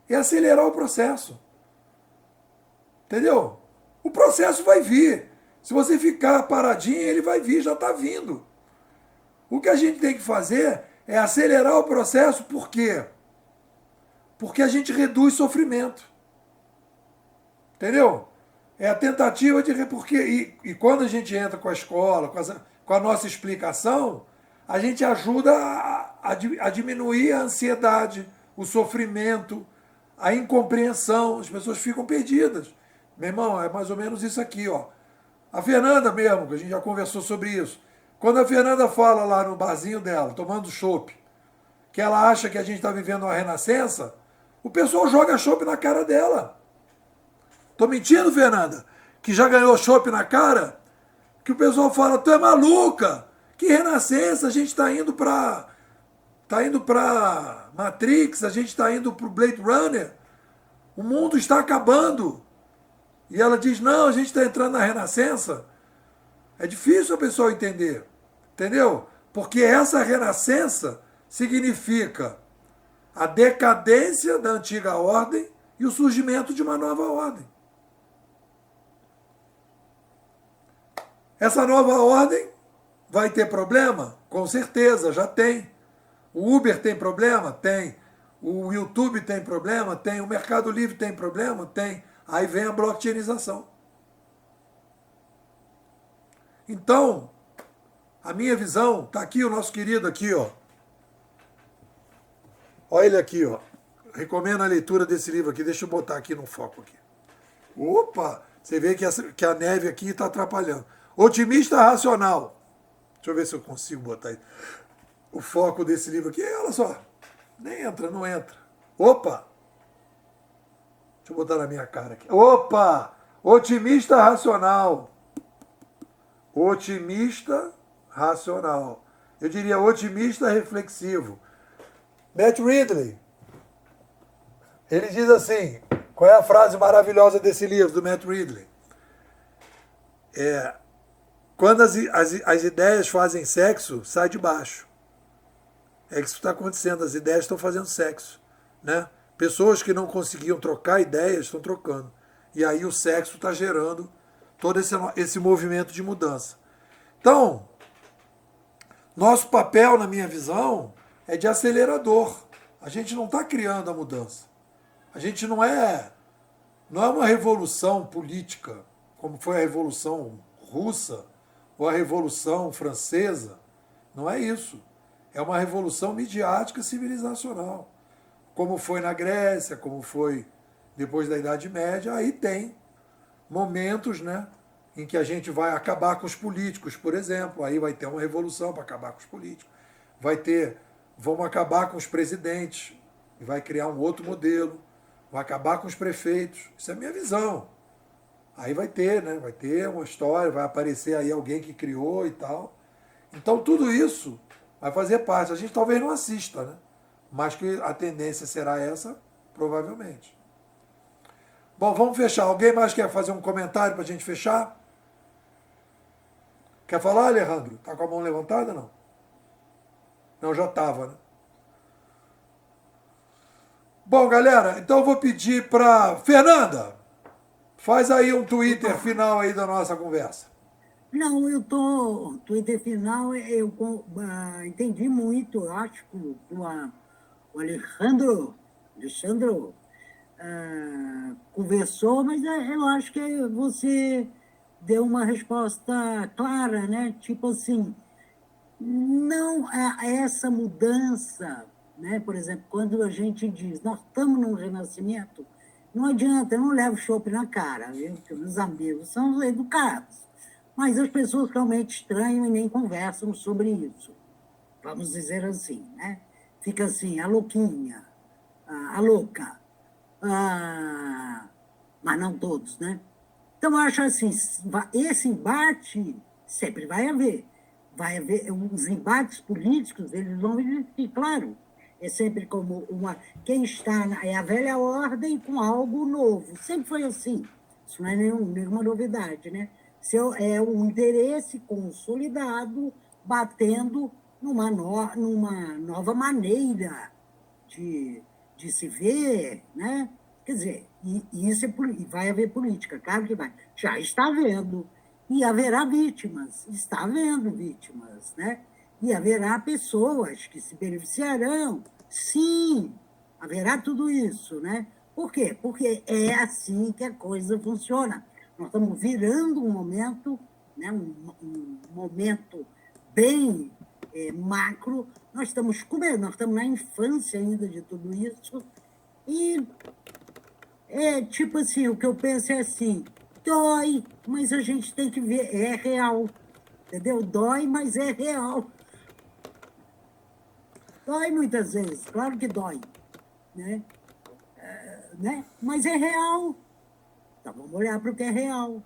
é acelerar o processo. Entendeu? O processo vai vir. Se você ficar paradinho, ele vai vir, já está vindo. O que a gente tem que fazer é acelerar o processo, por quê? Porque a gente reduz sofrimento. Entendeu? É a tentativa de... E quando a gente entra com a escola, com a nossa explicação, a gente ajuda a diminuir a ansiedade, o sofrimento, a incompreensão. As pessoas ficam perdidas. Meu irmão, é mais ou menos isso aqui, ó. A Fernanda mesmo, que a gente já conversou sobre isso. Quando a Fernanda fala lá no barzinho dela, tomando chopp, que ela acha que a gente está vivendo uma renascença, o pessoal joga chopp na cara dela. Tô mentindo, Fernanda? Que já ganhou chopp na cara? Que o pessoal fala, tu é maluca? Que renascença? A gente está indo para Matrix, a gente está indo para o Blade Runner. O mundo está acabando. E ela diz, não, a gente está entrando na renascença. É difícil o pessoal entender. Entendeu? Porque essa renascença significa a decadência da antiga ordem e o surgimento de uma nova ordem. Essa nova ordem vai ter problema? Com certeza, já tem. O Uber tem problema? Tem. O YouTube tem problema? Tem. O Mercado Livre tem problema? Tem. Aí vem a blockchainização. Então, a minha visão, está aqui o nosso querido aqui, ó. Olha ele aqui, ó. Recomendo a leitura desse livro aqui. Deixa eu botar aqui no foco aqui. Opa! Você vê que a neve aqui está atrapalhando. Otimista racional. Deixa eu ver se eu consigo botar aí. O foco desse livro aqui. Olha só. Nem entra, não entra. Opa! Deixa eu botar na minha cara aqui. Opa! Otimista racional. Otimista racional. Eu diria otimista reflexivo. Matt Ridley. Ele diz assim, qual é a frase maravilhosa desse livro, do Matt Ridley? Quando as ideias fazem sexo, sai de baixo. É que isso está acontecendo, as ideias estão fazendo sexo. Né? Pessoas que não conseguiam trocar ideias estão trocando. E aí o sexo está gerando todo esse movimento de mudança. Então, nosso papel, na minha visão, é de acelerador. A gente não está criando a mudança. A gente não é uma revolução política, como foi a Revolução Russa ou a Revolução Francesa. Não é isso. É uma revolução midiática civilizacional. Como foi na Grécia, como foi depois da Idade Média, aí tem momentos, né, em que a gente vai acabar com os políticos, por exemplo. Aí vai ter uma revolução para acabar com os políticos. Vamos acabar com os presidentes, e vai criar um outro modelo. Vai acabar com os prefeitos. Isso é a minha visão. Aí vai ter, né? Vai ter uma história, vai aparecer aí alguém que criou e tal. Então tudo isso vai fazer parte. A gente talvez não assista, né? Mas que a tendência será essa, provavelmente. Bom, vamos fechar. Alguém mais quer fazer um comentário para a gente fechar? Quer falar, Alejandro? Está com a mão levantada, não? Não, já estava, né? Bom, galera, então eu vou pedir para... Fernanda, faz aí um Twitter final aí da nossa conversa. Não, Twitter final, eu entendi muito, eu acho que o Alexandro conversou, mas eu acho que você deu uma resposta clara, né? Tipo assim, não essa mudança, né? Por exemplo, quando a gente diz, nós estamos num renascimento, não adianta, eu não levo chopp na cara, viu? Porque meus amigos são educados. mas as pessoas realmente estranham e nem conversam sobre isso. Vamos dizer assim, né? Fica assim, a louquinha, a louca, mas não todos, né? Então, eu acho assim, esse embate sempre vai haver. Vai haver os embates políticos, eles vão existir, claro. É sempre como quem está é a velha ordem com algo novo. Sempre foi assim. Isso não é nenhuma novidade, né? É um interesse consolidado batendo numa nova maneira de se ver, né? Quer dizer, e isso vai haver política, claro que vai. Já está havendo. E haverá vítimas, está havendo vítimas, né? E haverá pessoas que se beneficiarão. Sim, haverá tudo isso, né? Por quê? Porque é assim que a coisa funciona. Nós estamos virando um momento, né? um momento bem macro. Nós estamos na infância ainda de tudo isso. E tipo assim, o que eu penso é assim, dói, mas a gente tem que ver, é real, entendeu? Dói, mas é real. Dói muitas vezes, claro que dói, né? Mas é real. Então vamos olhar para o que é real.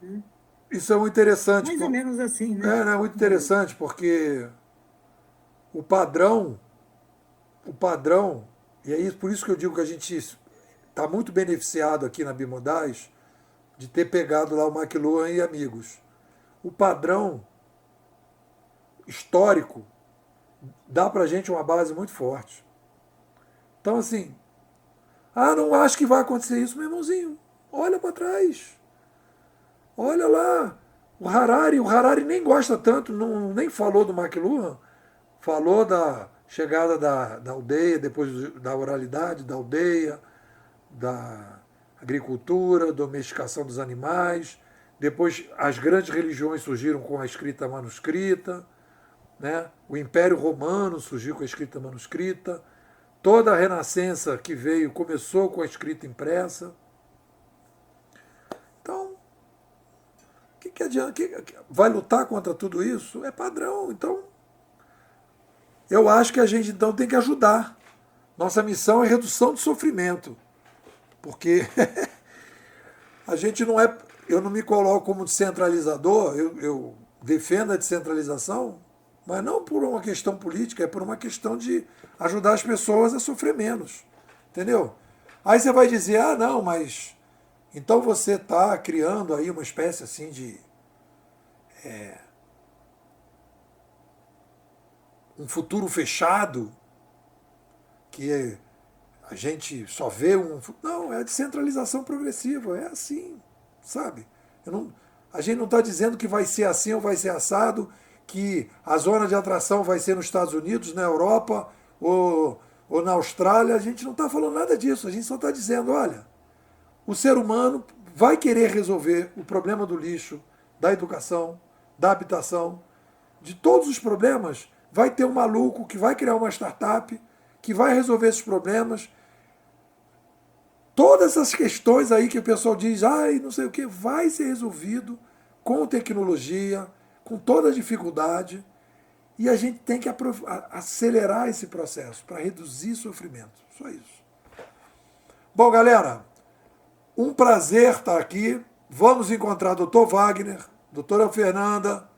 Né? Isso é muito interessante. Mais ou menos assim, né? É muito interessante, porque o padrão, e é por isso que eu digo que a gente está muito beneficiado aqui na Bimodais de ter pegado lá o McLuhan e amigos. O padrão histórico dá para a gente uma base muito forte. Então, assim, não acho que vai acontecer isso, meu irmãozinho. Olha para trás. Olha lá. O Harari nem gosta tanto, nem falou do McLuhan, falou da chegada da aldeia, depois da oralidade da aldeia, da agricultura, domesticação dos animais. Depois as grandes religiões surgiram com a escrita manuscrita, né? O Império Romano surgiu com a escrita manuscrita. Toda a Renascença que veio começou com a escrita impressa. Então, o que adianta? Vai lutar contra tudo isso? É padrão. Então, eu acho que a gente então tem que ajudar. Nossa missão é redução de sofrimento. Porque a gente não é. Eu não me coloco como descentralizador, eu defendo a descentralização, mas não por uma questão política, é por uma questão de ajudar as pessoas a sofrer menos. Entendeu? Aí você vai dizer, não, mas então você está criando aí uma espécie assim de um futuro fechado, que a gente só vê um... Não, é a descentralização progressiva, é assim, sabe? A gente não está dizendo que vai ser assim ou vai ser assado, que a zona de atração vai ser nos Estados Unidos, na Europa ou na Austrália. A gente não está falando nada disso, a gente só está dizendo, olha, o ser humano vai querer resolver o problema do lixo, da educação, da habitação, de todos os problemas. Vai ter um maluco que vai criar uma startup que vai resolver esses problemas. Todas essas questões aí que o pessoal diz, não sei o que, vai ser resolvido com tecnologia, com toda a dificuldade, e a gente tem que acelerar esse processo para reduzir sofrimento. Só isso. Bom, galera, um prazer estar aqui. Vamos encontrar Dr. Wagner, doutora Fernanda,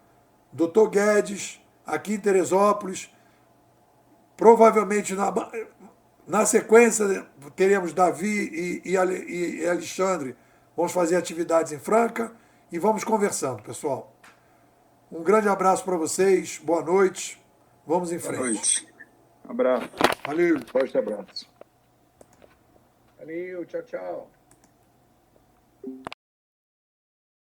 Dr. Guedes, aqui em Teresópolis. Provavelmente na sequência teremos Davi e Alexandre. Vamos fazer atividades em Franca e vamos conversando, pessoal. Um grande abraço para vocês, boa noite, vamos em frente. Boa noite. Abraço. Valeu. Forte abraço. Valeu, tchau, tchau.